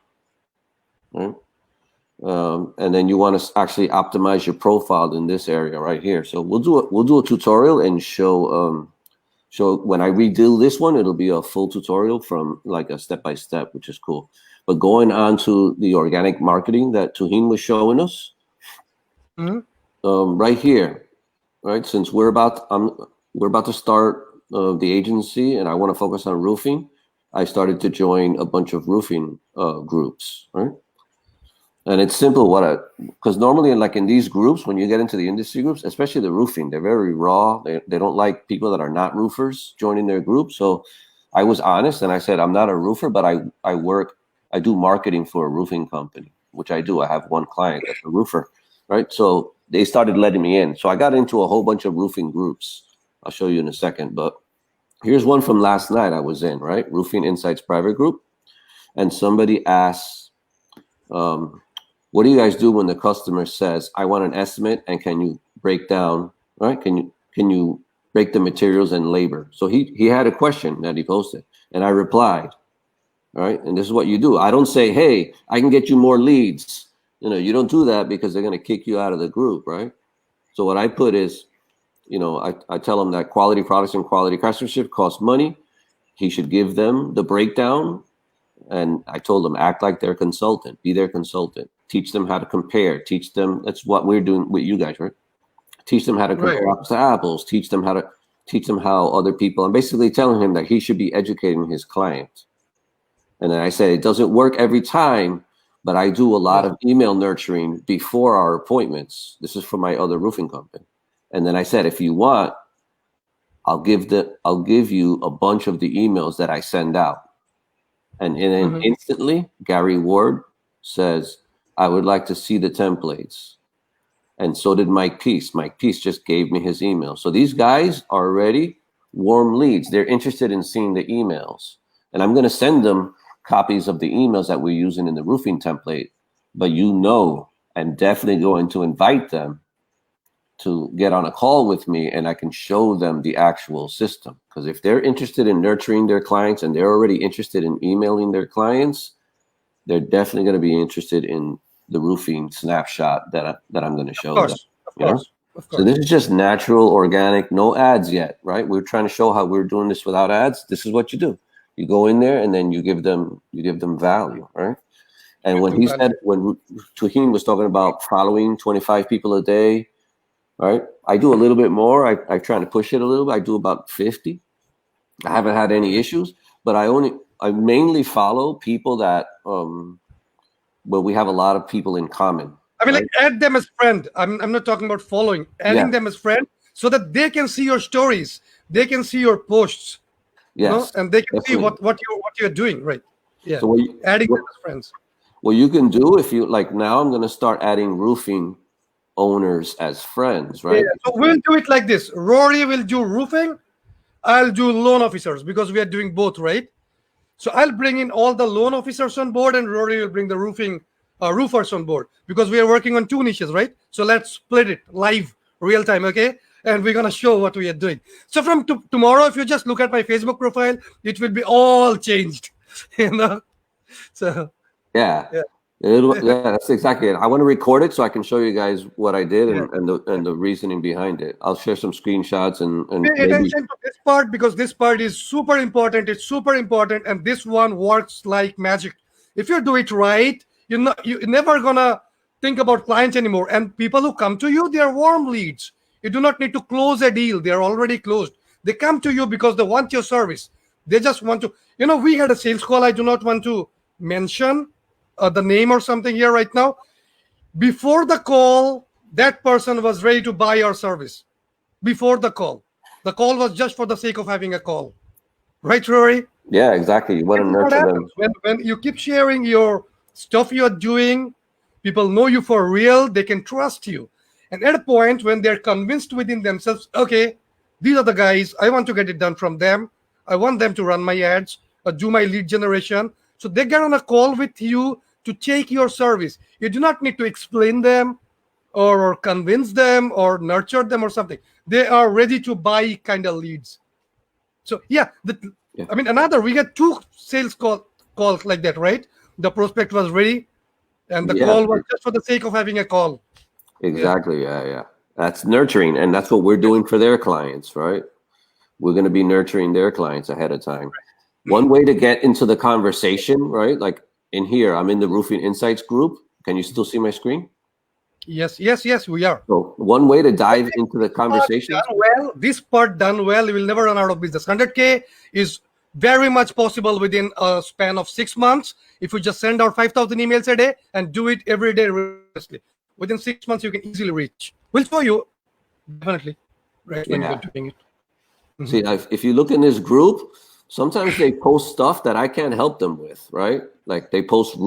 right? And then you want to actually optimize your profile in this area right here. So we'll do a tutorial and show when I redo this one, it'll be a full tutorial from like a step-by-step, which is cool. But going on to the organic marketing that Taheen was showing us, right here, right? Since we're about to start the agency, and I want to focus on roofing, I started to join a bunch of roofing groups, right? And it's simple, because normally in these groups, when you get into the industry groups, especially the roofing, they're very raw. They don't like people that are not roofers joining their group. So I was honest and I said, I'm not a roofer, but I do marketing for a roofing company, which I do. I have one client that's a roofer, right? So they started letting me in. So I got into a whole bunch of roofing groups. I'll show you in a second, but here's one from last night I was in, right? Roofing Insights private group. And somebody asked, what do you guys do when the customer says, I want an estimate, and can you break down, right? Can you break the materials and labor? So he had a question that he posted, and I replied, right? And this is what you do. I don't say, hey, I can get you more leads. You don't do that because they're going to kick you out of the group, right? So what I put is, I tell him that quality products and quality craftsmanship cost money. He should give them the breakdown. And I told them, act like their consultant, be their consultant, teach them how to compare, teach them, that's what we're doing with you guys, right? Teach them how to compare apples to apples, teach them how other people, I'm basically telling him that he should be educating his client. And then I said, it doesn't work every time, but I do a lot of email nurturing before our appointments. This is for my other roofing company. And then I said, if you want, I'll give you a bunch of the emails that I send out. And then instantly, Gary Ward says, I would like to see the templates. And so did Mike Peace. Mike Peace just gave me his email. So these guys are already warm leads. They're interested in seeing the emails. And I'm going to send them copies of the emails that we're using in the roofing template. But I'm definitely going to invite them to get on a call with me, and I can show them the actual system. Because if they're interested in nurturing their clients and they're already interested in emailing their clients, they're definitely going to be interested in the roofing snapshot that I'm going to show them. Of course. So this is just natural, organic, no ads yet, right? We're trying to show how we're doing this without ads. This is what you do. You go in there and then you give them value, right? And when Tuheen was talking about following 25 people a day, right? I do a little bit more. I try to push it a little bit. I do about 50. I haven't had any issues, but I mainly follow people that where we have a lot of people in common. I mean, like, add them as friend. I'm not talking about following. Adding them as friend so that they can see your stories, they can see your posts, and they can see what you're doing, right? Yeah. So adding them as friends. What you can do if you like now, I'm going to start adding roofing owners as friends, right? Yeah, so we'll do it like this. Rory will do roofing. I'll do loan officers because we are doing both, right? So I'll bring in all the loan officers on board, and Rory will bring the roofing roofers on board because we are working on 2 niches, right? So let's split it live, real time, okay? And we're gonna show what we are doing. So from tomorrow, if you just look at my Facebook profile, it will be all changed, So yeah. That's exactly it. I want to record it so I can show you guys what I did and the reasoning behind it. I'll share some screenshots and pay attention to this part because this part is super important. It's super important, and this one works like magic. If you do it right, you're never gonna think about clients anymore. And people who come to you, they are warm leads. You do not need to close a deal. They are already closed. They come to you because they want your service. They just want to. We had a sales call. I do not want to mention the name or something here right now. Before the call, that person was ready to buy our service. Before the call was just for the sake of having a call, right, Rory? Yeah, exactly. You want to nurture them. When you keep sharing your stuff you're doing, people know you for real. They can trust you, and at a point when they're convinced within themselves, okay, these are the guys, I want to get it done from them. I want them to run my ads or do my lead generation. So they get on a call with you to take your service. You do not need to explain them or convince them or nurture them or something. They are ready to buy kind of leads. So I mean, we had 2 sales calls like that, right? The prospect was ready and the call was just for the sake of having a call. Exactly. Yeah. That's nurturing, and that's what we're doing for their clients, right? We're going to be nurturing their clients ahead of time. One way to get into the conversation, right? Like in here, I'm in the Roofing Insights group. Can you still see my screen? Yes, we are. So one way to dive into the conversation. This part done well, you will never run out of business. 100K is very much possible within a span of 6 months. If you just send out 5,000 emails a day and do it every day religiously, within 6 months, you can easily reach. We'll show you, definitely, right, when you're doing it. Mm-hmm. See, if you look in this group, sometimes they post stuff that I can't help them with, right? Like they post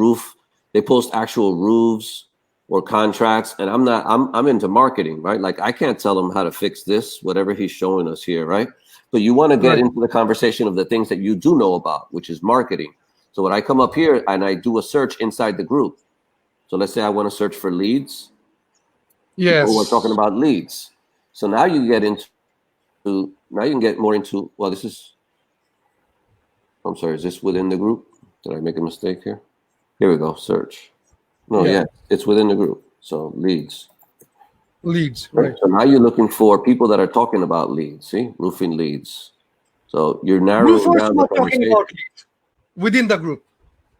actual roofs or contracts, and I'm into marketing, right? Like I can't tell them how to fix this, whatever he's showing us here, right? But you want to get into the conversation of the things that you do know about, which is marketing. So when I come up here and I do a search inside the group, so let's say I want to search for leads. Yes. We're talking about leads. So now you get into, now you can get more into, well, this is, I'm sorry, is this within the group? Did I make a mistake here? Here we go, search. No, yeah, it's within the group. So leads. Leads, right. So now you're looking for people that are talking about leads, see? Roofing leads. So you're narrowing down the conversation. Talking about leads within the group.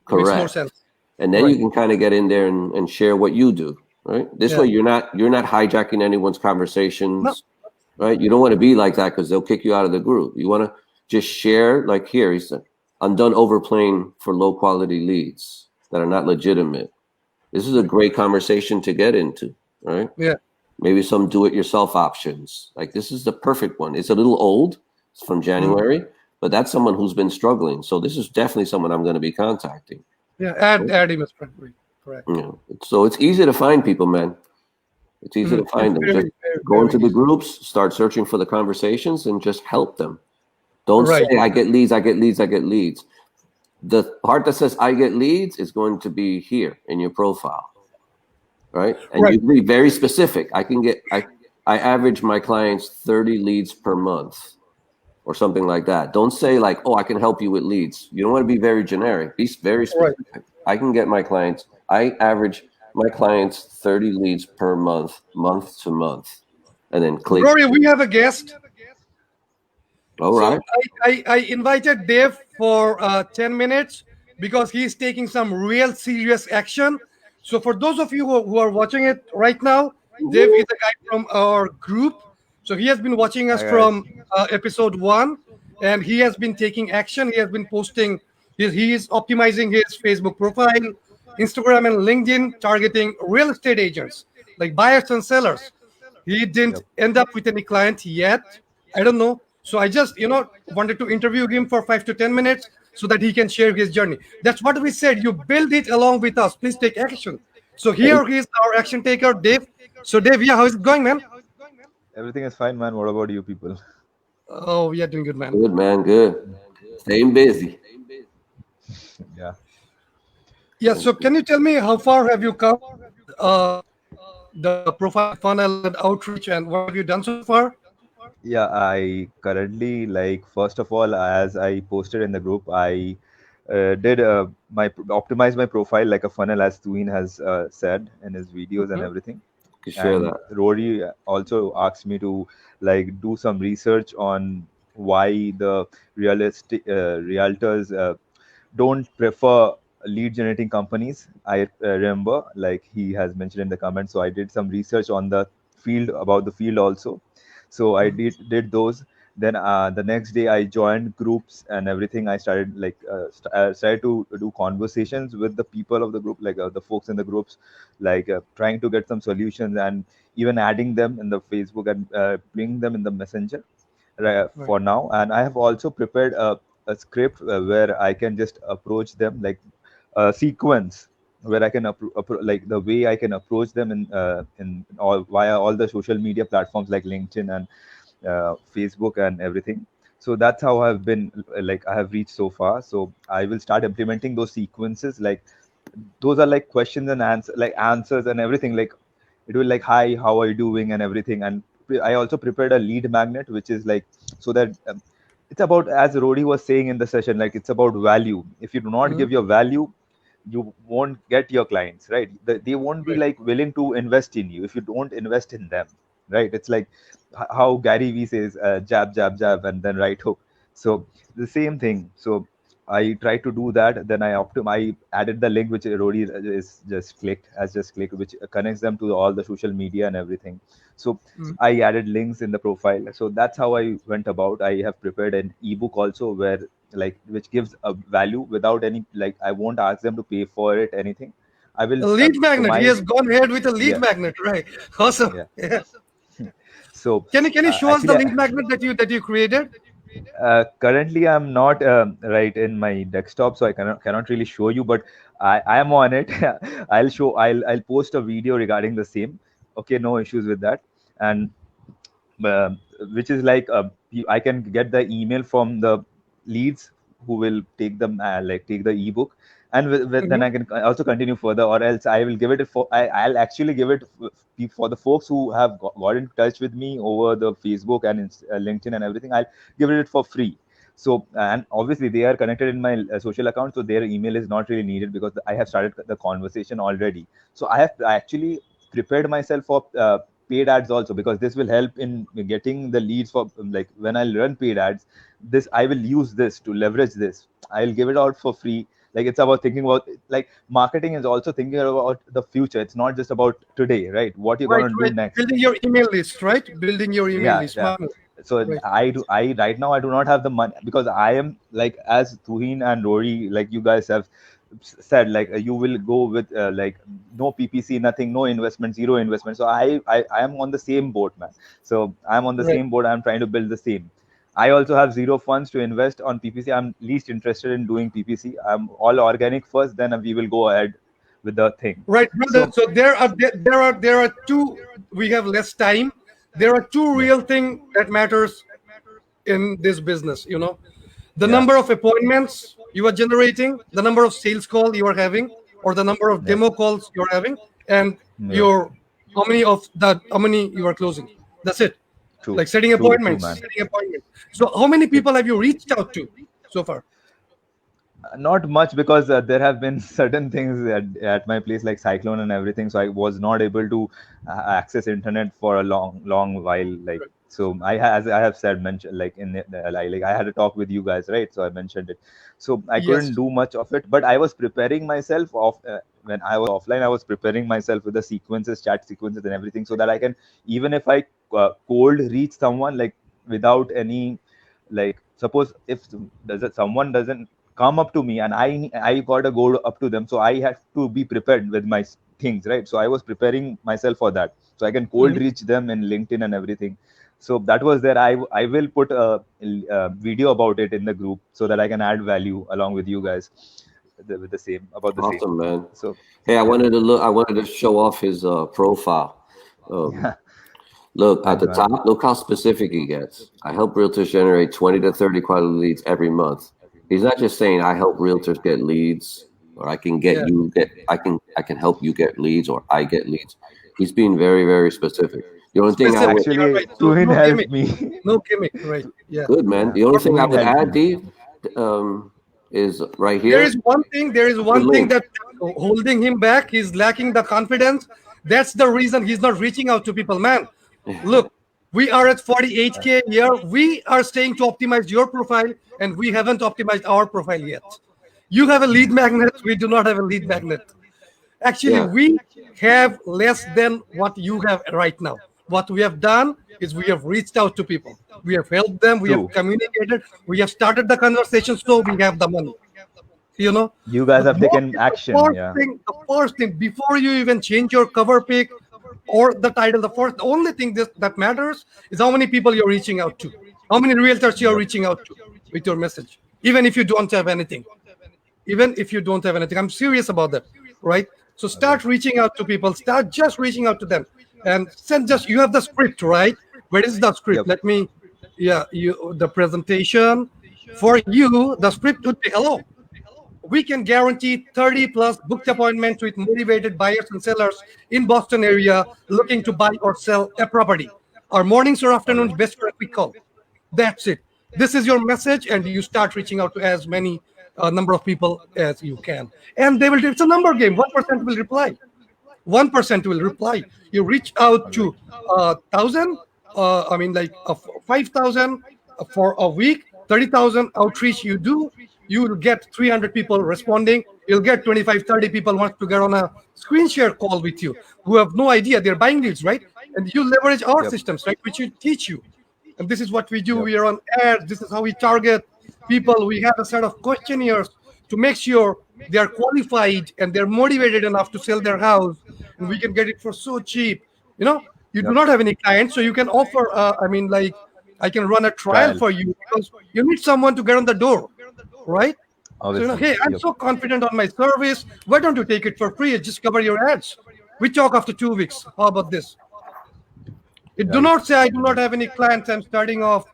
Correct. Makes more sense. And then you can kind of get in there and share what you do, right? This way you're not hijacking anyone's conversations, right? You don't want to be like that because they'll kick you out of the group. You want to just share, like here, he said, I'm done overplaying for low quality leads that are not legitimate. This is a great conversation to get into, right? Yeah. Maybe some do-it-yourself options. Like this is the perfect one. It's a little old. It's from January, but that's someone who's been struggling. So this is definitely someone I'm going to be contacting. Yeah. Add him as friend. Correct. Yeah. So it's easy to find people, man. It's easy to find them. Just go into the groups, start searching for the conversations, and just help them. Don't say, I get leads, I get leads, I get leads. The part that says I get leads is going to be here in your profile, right? And you be very specific. I average my clients 30 leads per month or something like that. Don't say like, oh, I can help you with leads. You don't want to be very generic. Be very specific. I can get my clients, I average my clients 30 leads per month to month. And then click. Rory, we have a guest. All right. So I invited Dave for 10 minutes because he's taking some real serious action. So for those of you who are watching it right now, Dave is a guy from our group. So he has been watching us from episode 1, and he has been taking action. He has been posting. He is optimizing his Facebook profile, Instagram, and LinkedIn, targeting real estate agents like buyers and sellers. He didn't end up with any client yet. I don't know. So I just, wanted to interview him for 5 to 10 minutes so that he can share his journey. That's what we said. You build it along with us. Please take action. So here he is, our action taker, Dave. So Dave, how is it going, man? Everything is fine, man. What about you people? Oh, we are doing good, man. Good, man. Good. Staying busy. Yeah. Yeah. So can you tell me how far have you come? The profile funnel and outreach, and what have you done so far? Yeah, I currently, first of all, as I posted in the group, I did optimize my profile like a funnel, as Tuin has said in his videos and everything. Share And that. Rory also asked me to do some research on why the realtors don't prefer lead generating companies. I remember, like he has mentioned in the comments. So I did some research on the field, about the field also. So I did those. Then the next day I joined groups and everything. I started started to do conversations with the people of the group, the folks in the groups, trying to get some solutions, and even adding them in the Facebook and bring them in the messenger for now. And I have also prepared a script where I can just approach them, like a sequence where I can like the way I can approach them in all via all the social media platforms like LinkedIn and Facebook and everything. So that's how I've been, I have reached so far. So I will start implementing those sequences. Like those are like questions and answers and everything. Like it will like, hi, how are you doing and everything. And I also prepared a lead magnet, which is like, so that it's about, as Rodi was saying in the session, like it's about value. If you do not give your value, you won't get your clients, right? They won't be like willing to invest in you if you don't invest in them, right? It's like how Gary Vee says, jab, jab, jab, and then right hook. So the same thing. So I tried to do that. Then I added the link which Rodi has just clicked, which connects them to all the social media and everything. So I added links in the profile. So that's how I went about. I have prepared an ebook also where which gives a value without any, I won't ask them to pay for it, anything. I will a lead magnet. He has gone ahead with a lead magnet, right? Awesome. Yeah. So can you show us the lead magnet that you created? Currently I'm not right in my desktop, so I cannot really show you, but I am on it. I'll post a video regarding the same. Okay, no issues with that. And which is like I can get the email from the leads who will take them take the ebook, and then I can also continue further, or else I will give it I'll actually give it for the folks who have got in touch with me over the Facebook and LinkedIn and everything. I'll give it for free. So, and obviously they are connected in my social account, so their email is not really needed because I have started the conversation already. So I actually prepared myself for paid ads also, because this will help in getting the leads for, like, when I run paid ads, this I will use this to leverage this. I'll give it out for free. Like, it's about thinking about, like, marketing is also thinking about the future. It's not just about today, right? What you're going to do next. Building your email list, right? Building your email list. Yeah. So Right. I right now I do not have the money, because I am like, as Tuhin and Rory, like you guys have said, like you will go with like no PPC, nothing, no investment, zero investment. So I am on the same boat, man. So I'm on the Right. same boat. I'm trying to build the same. I also have zero funds to invest on PPC. I'm least interested in doing PPC. I'm all organic first, then we will go ahead with the thing. Right, brother. So So there are two. We have less time. There are two yeah, real things that matters in this business. The yeah, number of appointments you are generating, the number of sales call you are having, or the number of yeah, demo calls you're having, and yeah. your how many you are closing. That's it. True, Like setting true, appointments, man. setting appointments. So how many It, people have you reached out to so far? not much, because there have been certain things at my place, like cyclone and everything, so I was not able to access internet for a long while, like. So as I have said, mentioned, like like I had a talk with you guys, right? So I mentioned it. So I couldn't Yes. do much of it, but I was preparing myself when I was offline. I was preparing myself with the sequences, chat sequences and everything, so that I can, even if I cold reach someone, like without any, like, suppose if someone doesn't come up to me and I gotta go up to them, so I have to be prepared with my things, right? So I was preparing myself for that, so I can cold Mhm. reach them in LinkedIn and everything. So that was there. I will put a video about it in the group, so that I can add value along with you guys, with the same, about the same. Awesome, man. So Hey, yeah. I wanted to show off his profile. Um, Yeah, Look at thanks, the man. top. Look how specific he gets. I help realtors generate 20 to 30 quality leads every month. He's not just saying I help realtors get leads, or Yeah. I can help you get leads, or I get leads. He's being very, very specific. The only thing I would Specific. You're Actually, right. So Tuhin no helped gimmick. me. No gimmick. Right. Yeah. good, man. Yeah, The only thing I Tuhin would helped add, me. Dave, is right There is here. one thing. There is The one thing link. that holding him back. He's lacking the confidence. That's the reason he's not reaching out to people. Man, look, we are at 48K here. We are staying to optimize your profile, and we haven't optimized our profile yet. You have a lead magnet. We do not have a lead magnet. Actually, Yeah. we have less than what you have right now. What we have done is we have reached out to people. We have helped them. We have True. communicated. We have started the conversation, so we have the money. You know, You guys the have most taken the action. first Yeah. thing, before you even change your cover pic or the title, the only thing that matters is how many people you're reaching out to, how many realtors you're Yep. reaching out to with your message, even if you don't have anything. Even if you don't have anything, I'm serious about that, right? So Okay. start reaching out to people, start just reaching out to them, and send just you have the script, right? Where is the script? Yep. Let me, yeah, the presentation for you, the script would be hello. We can guarantee 30 plus booked appointments with motivated buyers and sellers in Boston area looking to buy or sell a property. Our mornings or All afternoons right. best for a quick call. That's it. This is your message, and you start reaching out to as many number of people as you can. And they will. It's a number game. 1% will reply. 1% will reply. You reach All out right. to 1,000. I mean, like 5,000 for a week. 30,000 outreach you do. You will get 300 people responding. You'll get 25, 30 people want to get on a screen share call with you who have no idea they're buying leads, right? And you leverage our Yep. systems, right, which we teach you. And this is what we do. Yep. We are on ads. This is how we target people. We have a set of questionnaires to make sure they are qualified and they're motivated enough to sell their house, and we can get it for so cheap. You know, you do Yep. not have any clients, so you can offer. I mean, like, I can run a trial Trial. for you because you need someone to get on the door, right? So, Obviously. hey, I'm Yep. so confident on my service. Why don't you take it for free and just cover your ads? We talk after 2 weeks. How about this? You do Right. not say I do not have any clients. I'm starting off.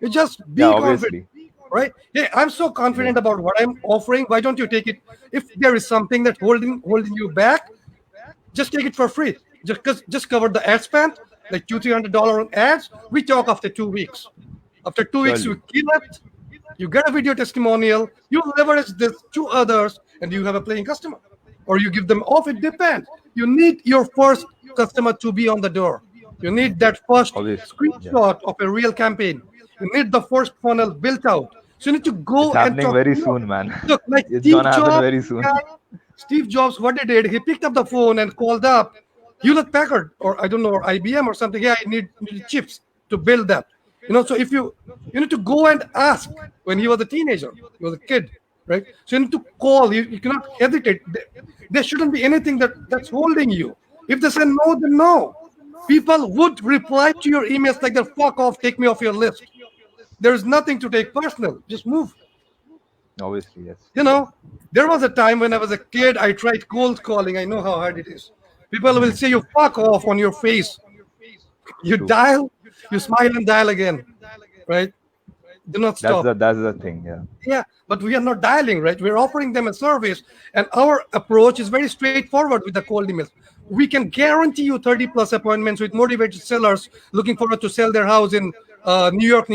You just Yeah. be confident, Obviously. right? Hey, I'm so Yep. confident about what I'm offering. Why don't you take it? If there is something that holding you back, just take it for free. Just cover the ad spend, like $200-300 on ads. We talk after 2 weeks. After 2 weeks, you Surely. kill it. You get a video testimonial. You leverage this to others, and you have a paying customer, or you give them off. It depends. You need your first customer to be on the door. You need that first Obviously. Yeah. screenshot of a real campaign. You need the first funnel built out. So you need to It's go and happening talk to very people. soon, man. Look, like It's Steve gonna happen Jobs, very soon. Steve Jobs, what he did, he picked up the phone and called up Hewlett Packard, or I don't know, or IBM or something. Yeah, I need chips to build that. So if you need to go and ask when he was a teenager, he was a kid, right? So you need to call. You cannot hesitate. There shouldn't be anything that's holding you. If they say no, then no. People would reply to your emails like, "The fuck off, take me off your list." There is nothing to take personal. Just move. Obviously, yes. There was a time when I was a kid, I tried cold calling. I know how hard it is. People will say, "You fuck off" on your face. You dial, you smile and dial again, right? Do not stop. That's the thing, yeah. Yeah, but we are not dialing, right? We're offering them a service, and our approach is very straightforward with the cold emails. We can guarantee you 30 plus appointments with motivated sellers looking forward to sell their house in New York,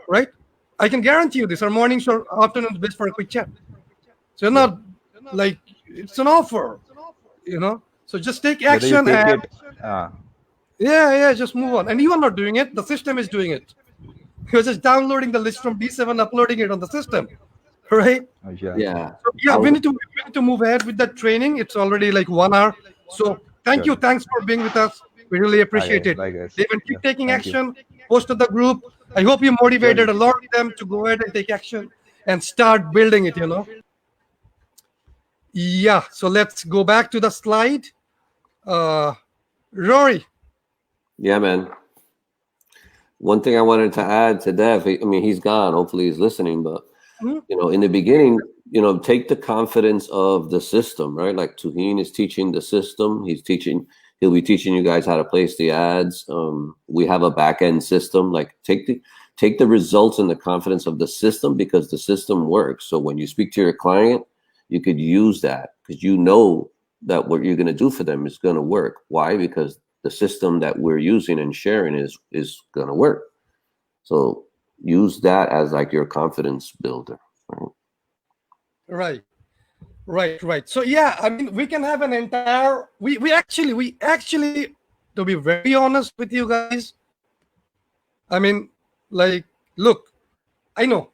right? I can guarantee you this. Our mornings or afternoons best for a quick chat. So not like it's an offer, So just take action just move on. And you are not doing it. The system is doing it. You're just downloading the list from D7, uploading it on the system, right? Yeah. So we need to move ahead with that training. It's already like 1 hour. So thank you. Thanks for being with us. We really appreciate it. David, keep taking action. Post to the group. I hope you motivated a lot of them to go ahead and take action and start building it, Yeah, so let's go back to the slide. Rory. Yeah, man. One thing I wanted to add to Dev, I mean, he's gone. Hopefully he's listening, but, in the beginning, take the confidence of the system, right? Like Tuhin is teaching the system. He'll be teaching you guys how to place the ads. We have a back-end system. Like take the results and the confidence of the system because the system works. So when you speak to your client, you could use that because that what you're going to do for them is going to work. Why? Because the system that we're using and sharing is going to work. So use that as like your confidence builder. Right. So yeah, I mean, we can have an entire. We actually, to be very honest with you guys, I mean, like, look, I know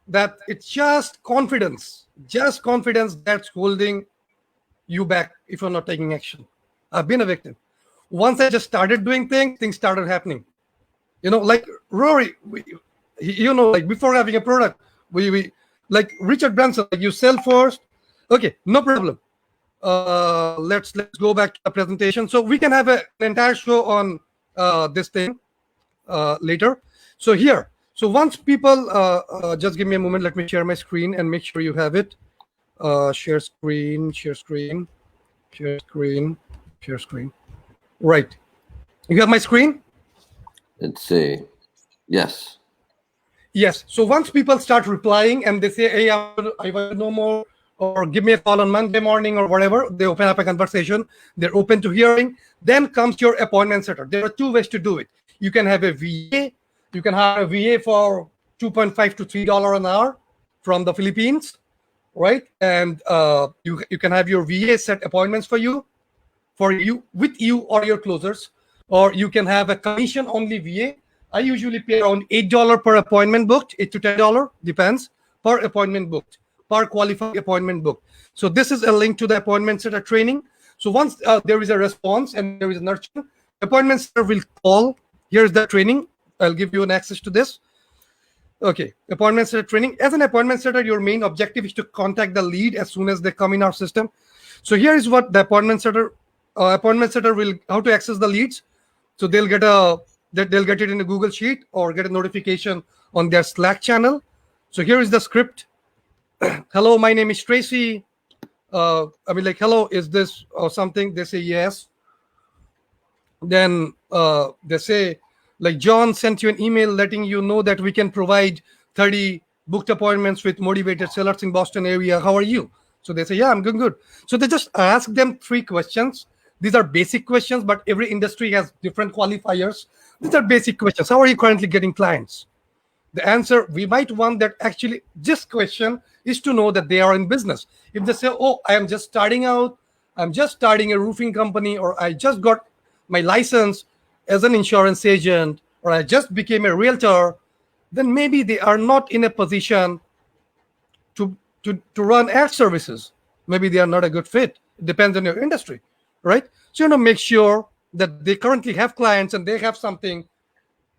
that it's just confidence that's holding you back if you're not taking action. I've been a victim. Once I just started doing things started happening. Like Rory, like before having a product, we like Richard Branson, like you sell first. Okay, no problem. Let's go back to the presentation. So we can have an entire show on this thing later. So here, once people, just give me a moment. Let me share my screen and make sure you have it. Share screen. Right. You have my screen? Let's see. Yes. So once people start replying and they say, "Hey, I want to know more," or "Give me a call on Monday morning," or whatever, they open up a conversation. They're open to hearing. Then comes your appointment setter. There are 2 ways to do it. You can have a VA. You can hire a VA for $2.5 to $3 an hour from the Philippines, right? And you can have your VA set appointments with you or your closers, or you can have a commission-only VA. I usually pay around $8 per appointment booked, $8 to $10, depends, per appointment booked, per qualified appointment booked. So this is a link to the appointment setter training. So once there is a response and there is a nurture, appointment setter will call. Here's the training. I'll give you an access to this. Okay, appointment setter training. As an appointment setter, your main objective is to contact the lead as soon as they come in our system. So here is what the appointment setter will, how to access the leads. So they'll get it in a Google Sheet or get a notification on their Slack channel. So here is the script. Hello, my name is Tracy. Hello, is this or something? They say yes. Then they say, like, John sent you an email letting you know that we can provide 30 booked appointments with motivated sellers in Boston area. How are you? So they say, yeah, I'm good. So they just ask them 3 questions. These are basic questions, but every industry has different qualifiers. These are basic questions. How are you currently getting clients? The answer, we might want that actually this question is to know that they are in business. If they say, oh, I am just starting out, I'm just starting a roofing company, or I just got my license as an insurance agent, or I just became a realtor, then maybe they are not in a position to run ad services. Maybe they are not a good fit. It depends on your industry, right? So make sure that they currently have clients and they have something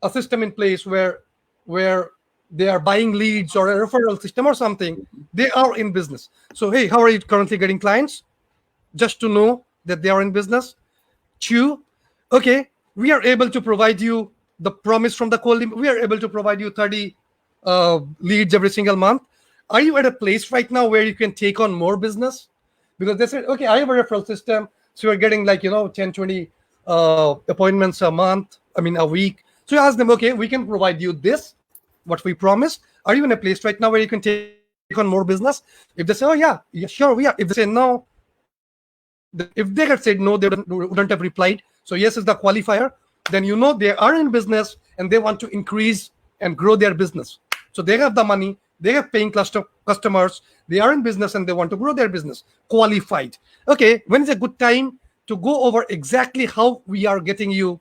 a system in place where they are buying leads or a referral system or something, they are in business. So hey, how are you currently getting clients? Just to know that they are in business. 2, okay, we are able to provide you the promise from the cold. We are able to provide you 30 leads every single month. Are you at a place right now where you can take on more business? Because they said, okay, I have a referral system, so you're getting 10, 20 appointments a month, a week. So you ask them, okay, we can provide you this, what we promised. Are you in a place right now where you can take on more business? If they say, oh yeah, sure, we are. If they say no, if they had said no, they wouldn't have replied. So yes is the qualifier. Then they are in business and they want to increase and grow their business. So they have the money, they have paying customers, they are in business and they want to grow their business. Qualified. Okay, when is a good time to go over exactly how we are getting you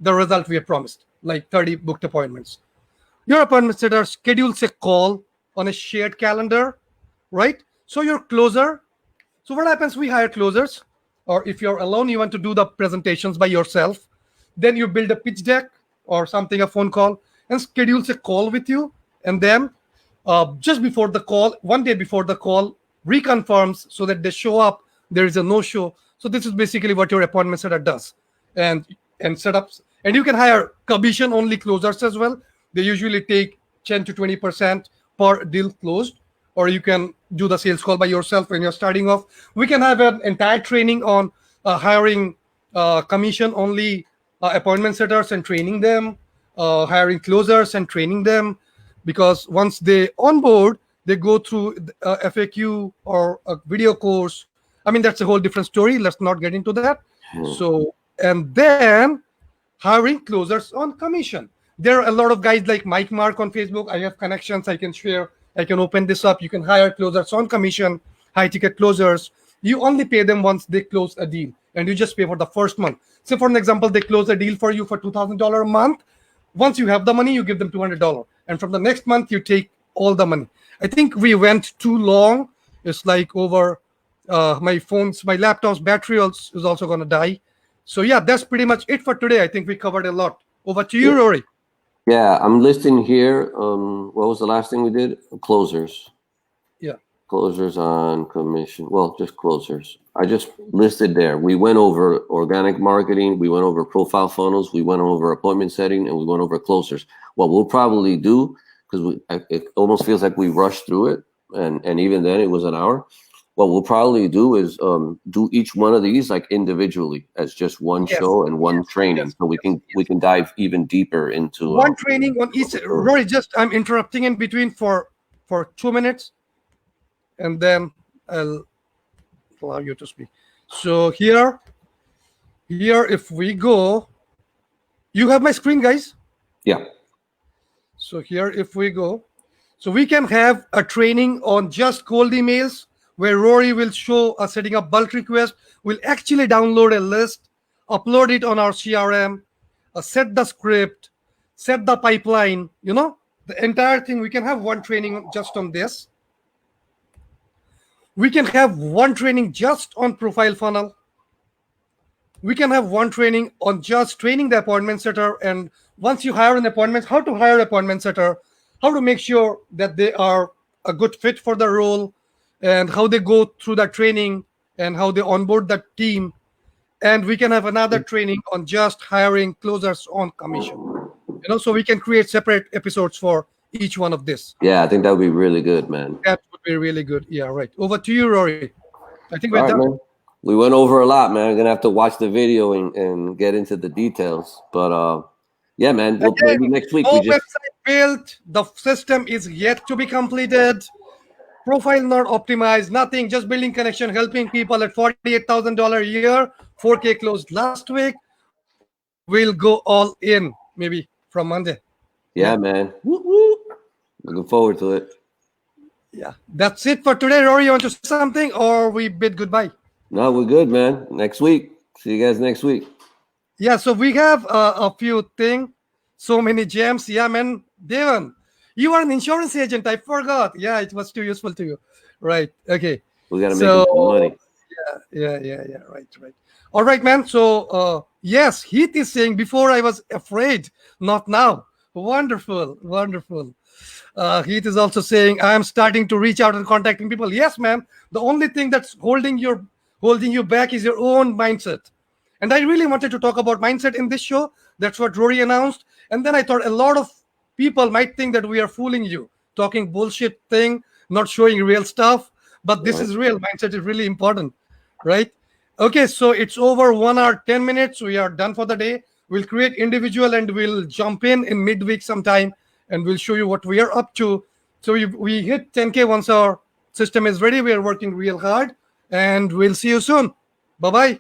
the result we have promised, like 30 booked appointments. Your appointment setter schedules a call on a shared calendar, right? So your closer. So what happens? We hire closers, or if you're alone, you want to do the presentations by yourself. Then you build a pitch deck or something, a phone call, and schedules a call with you. And then just before the call, 1 day before the call, reconfirms so that they show up. There is a no-show. So this is basically what your appointment setter does, and setups. And you can hire commission-only closers as well. They usually take 10 to 20% per deal closed. Or you can do the sales call by yourself when you're starting off. We can have an entire training on hiring commission-only appointment setters and training them, hiring closers and training them, because once they onboard, they go through a FAQ or a video course. That's a whole different story. Let's not get into that. So, and then hiring closers on commission. There are a lot of guys like Mike Mark on Facebook. I have connections. I can share. I can open this up. You can hire closers on commission, high ticket closers. You only pay them once they close a deal, and you just pay for the first month. So for an example, they close a deal for you for $2,000 a month. Once you have the money, you give them $200. And from the next month, you take all the money. I think we went too long. It's like over my laptop's battery is also going to die. So yeah, that's pretty much it for today. I think we covered a lot. Over to you, Rory. Yeah, I'm listing here. What was the last thing we did? Closers. Yeah. Closers on commission. Well, just closers. I just listed there. We went over organic marketing. We went over profile funnels. We went over appointment setting, and we went over closers. What we'll probably do, because it almost feels like we rushed through it, and even then it was an hour. What we'll probably do is do each one of these like individually as just one show and one training, so we can dive even deeper into one training on each. Rory, I'm interrupting in between for 2 minutes, and then I'll allow you to speak. So here, if we go, you have my screen, guys. Yeah. So here, if we go, so we can have a training on just cold emails, where Rory will show us setting up bulk request. We'll actually download a list, upload it on our CRM, set the script, set the pipeline, the entire thing. We can have one training just on this. We can have one training just on profile funnel. We can have one training on just training the appointment setter. And once you hire an appointment, how to hire appointment setter, how to make sure that they are a good fit for the role, and how they go through that training and how they onboard that team. And we can have another training on just hiring closers on commission. So we can create separate episodes for each one of this. Yeah, I think that would be really good, man. That would be really good. Yeah, right. Over to you, Rory. I think we're done. Man. We went over a lot, man. I'm gonna have to watch the video and get into the details. But yeah, man, maybe next week. No website built. The system is yet to be completed. Profile not optimized, nothing, just building connection, helping people at $48,000 a year. 4K closed last week. We'll go all in maybe from Monday. Yeah, man. Woo-woo. Looking forward to it. Yeah, that's it for today. Rory, you want to say something, or we bid goodbye? No, we're good, man. Next week. See you guys next week. Yeah, so we have a few things. So many gems. Yeah, man. Devan, you are an insurance agent. I forgot. Yeah, it was too useful to you. Right. Okay. We got to make some money. Yeah. Right. All right, man. So, yes, Heath is saying before I was afraid, not now. Wonderful. Heath is also saying I am starting to reach out and contacting people. Yes, man. The only thing that's holding you back is your own mindset. And I really wanted to talk about mindset in this show. That's what Rory announced. And then I thought a lot of people might think that we are fooling you, talking bullshit thing, not showing real stuff. But this is real. Mindset is really important, right? Okay, so it's over 1 hour, 10 minutes. We are done for the day. We'll create individual and we'll jump in midweek sometime and we'll show you what we are up to. So we hit 10K once our system is ready. We are working real hard and we'll see you soon. Bye-bye.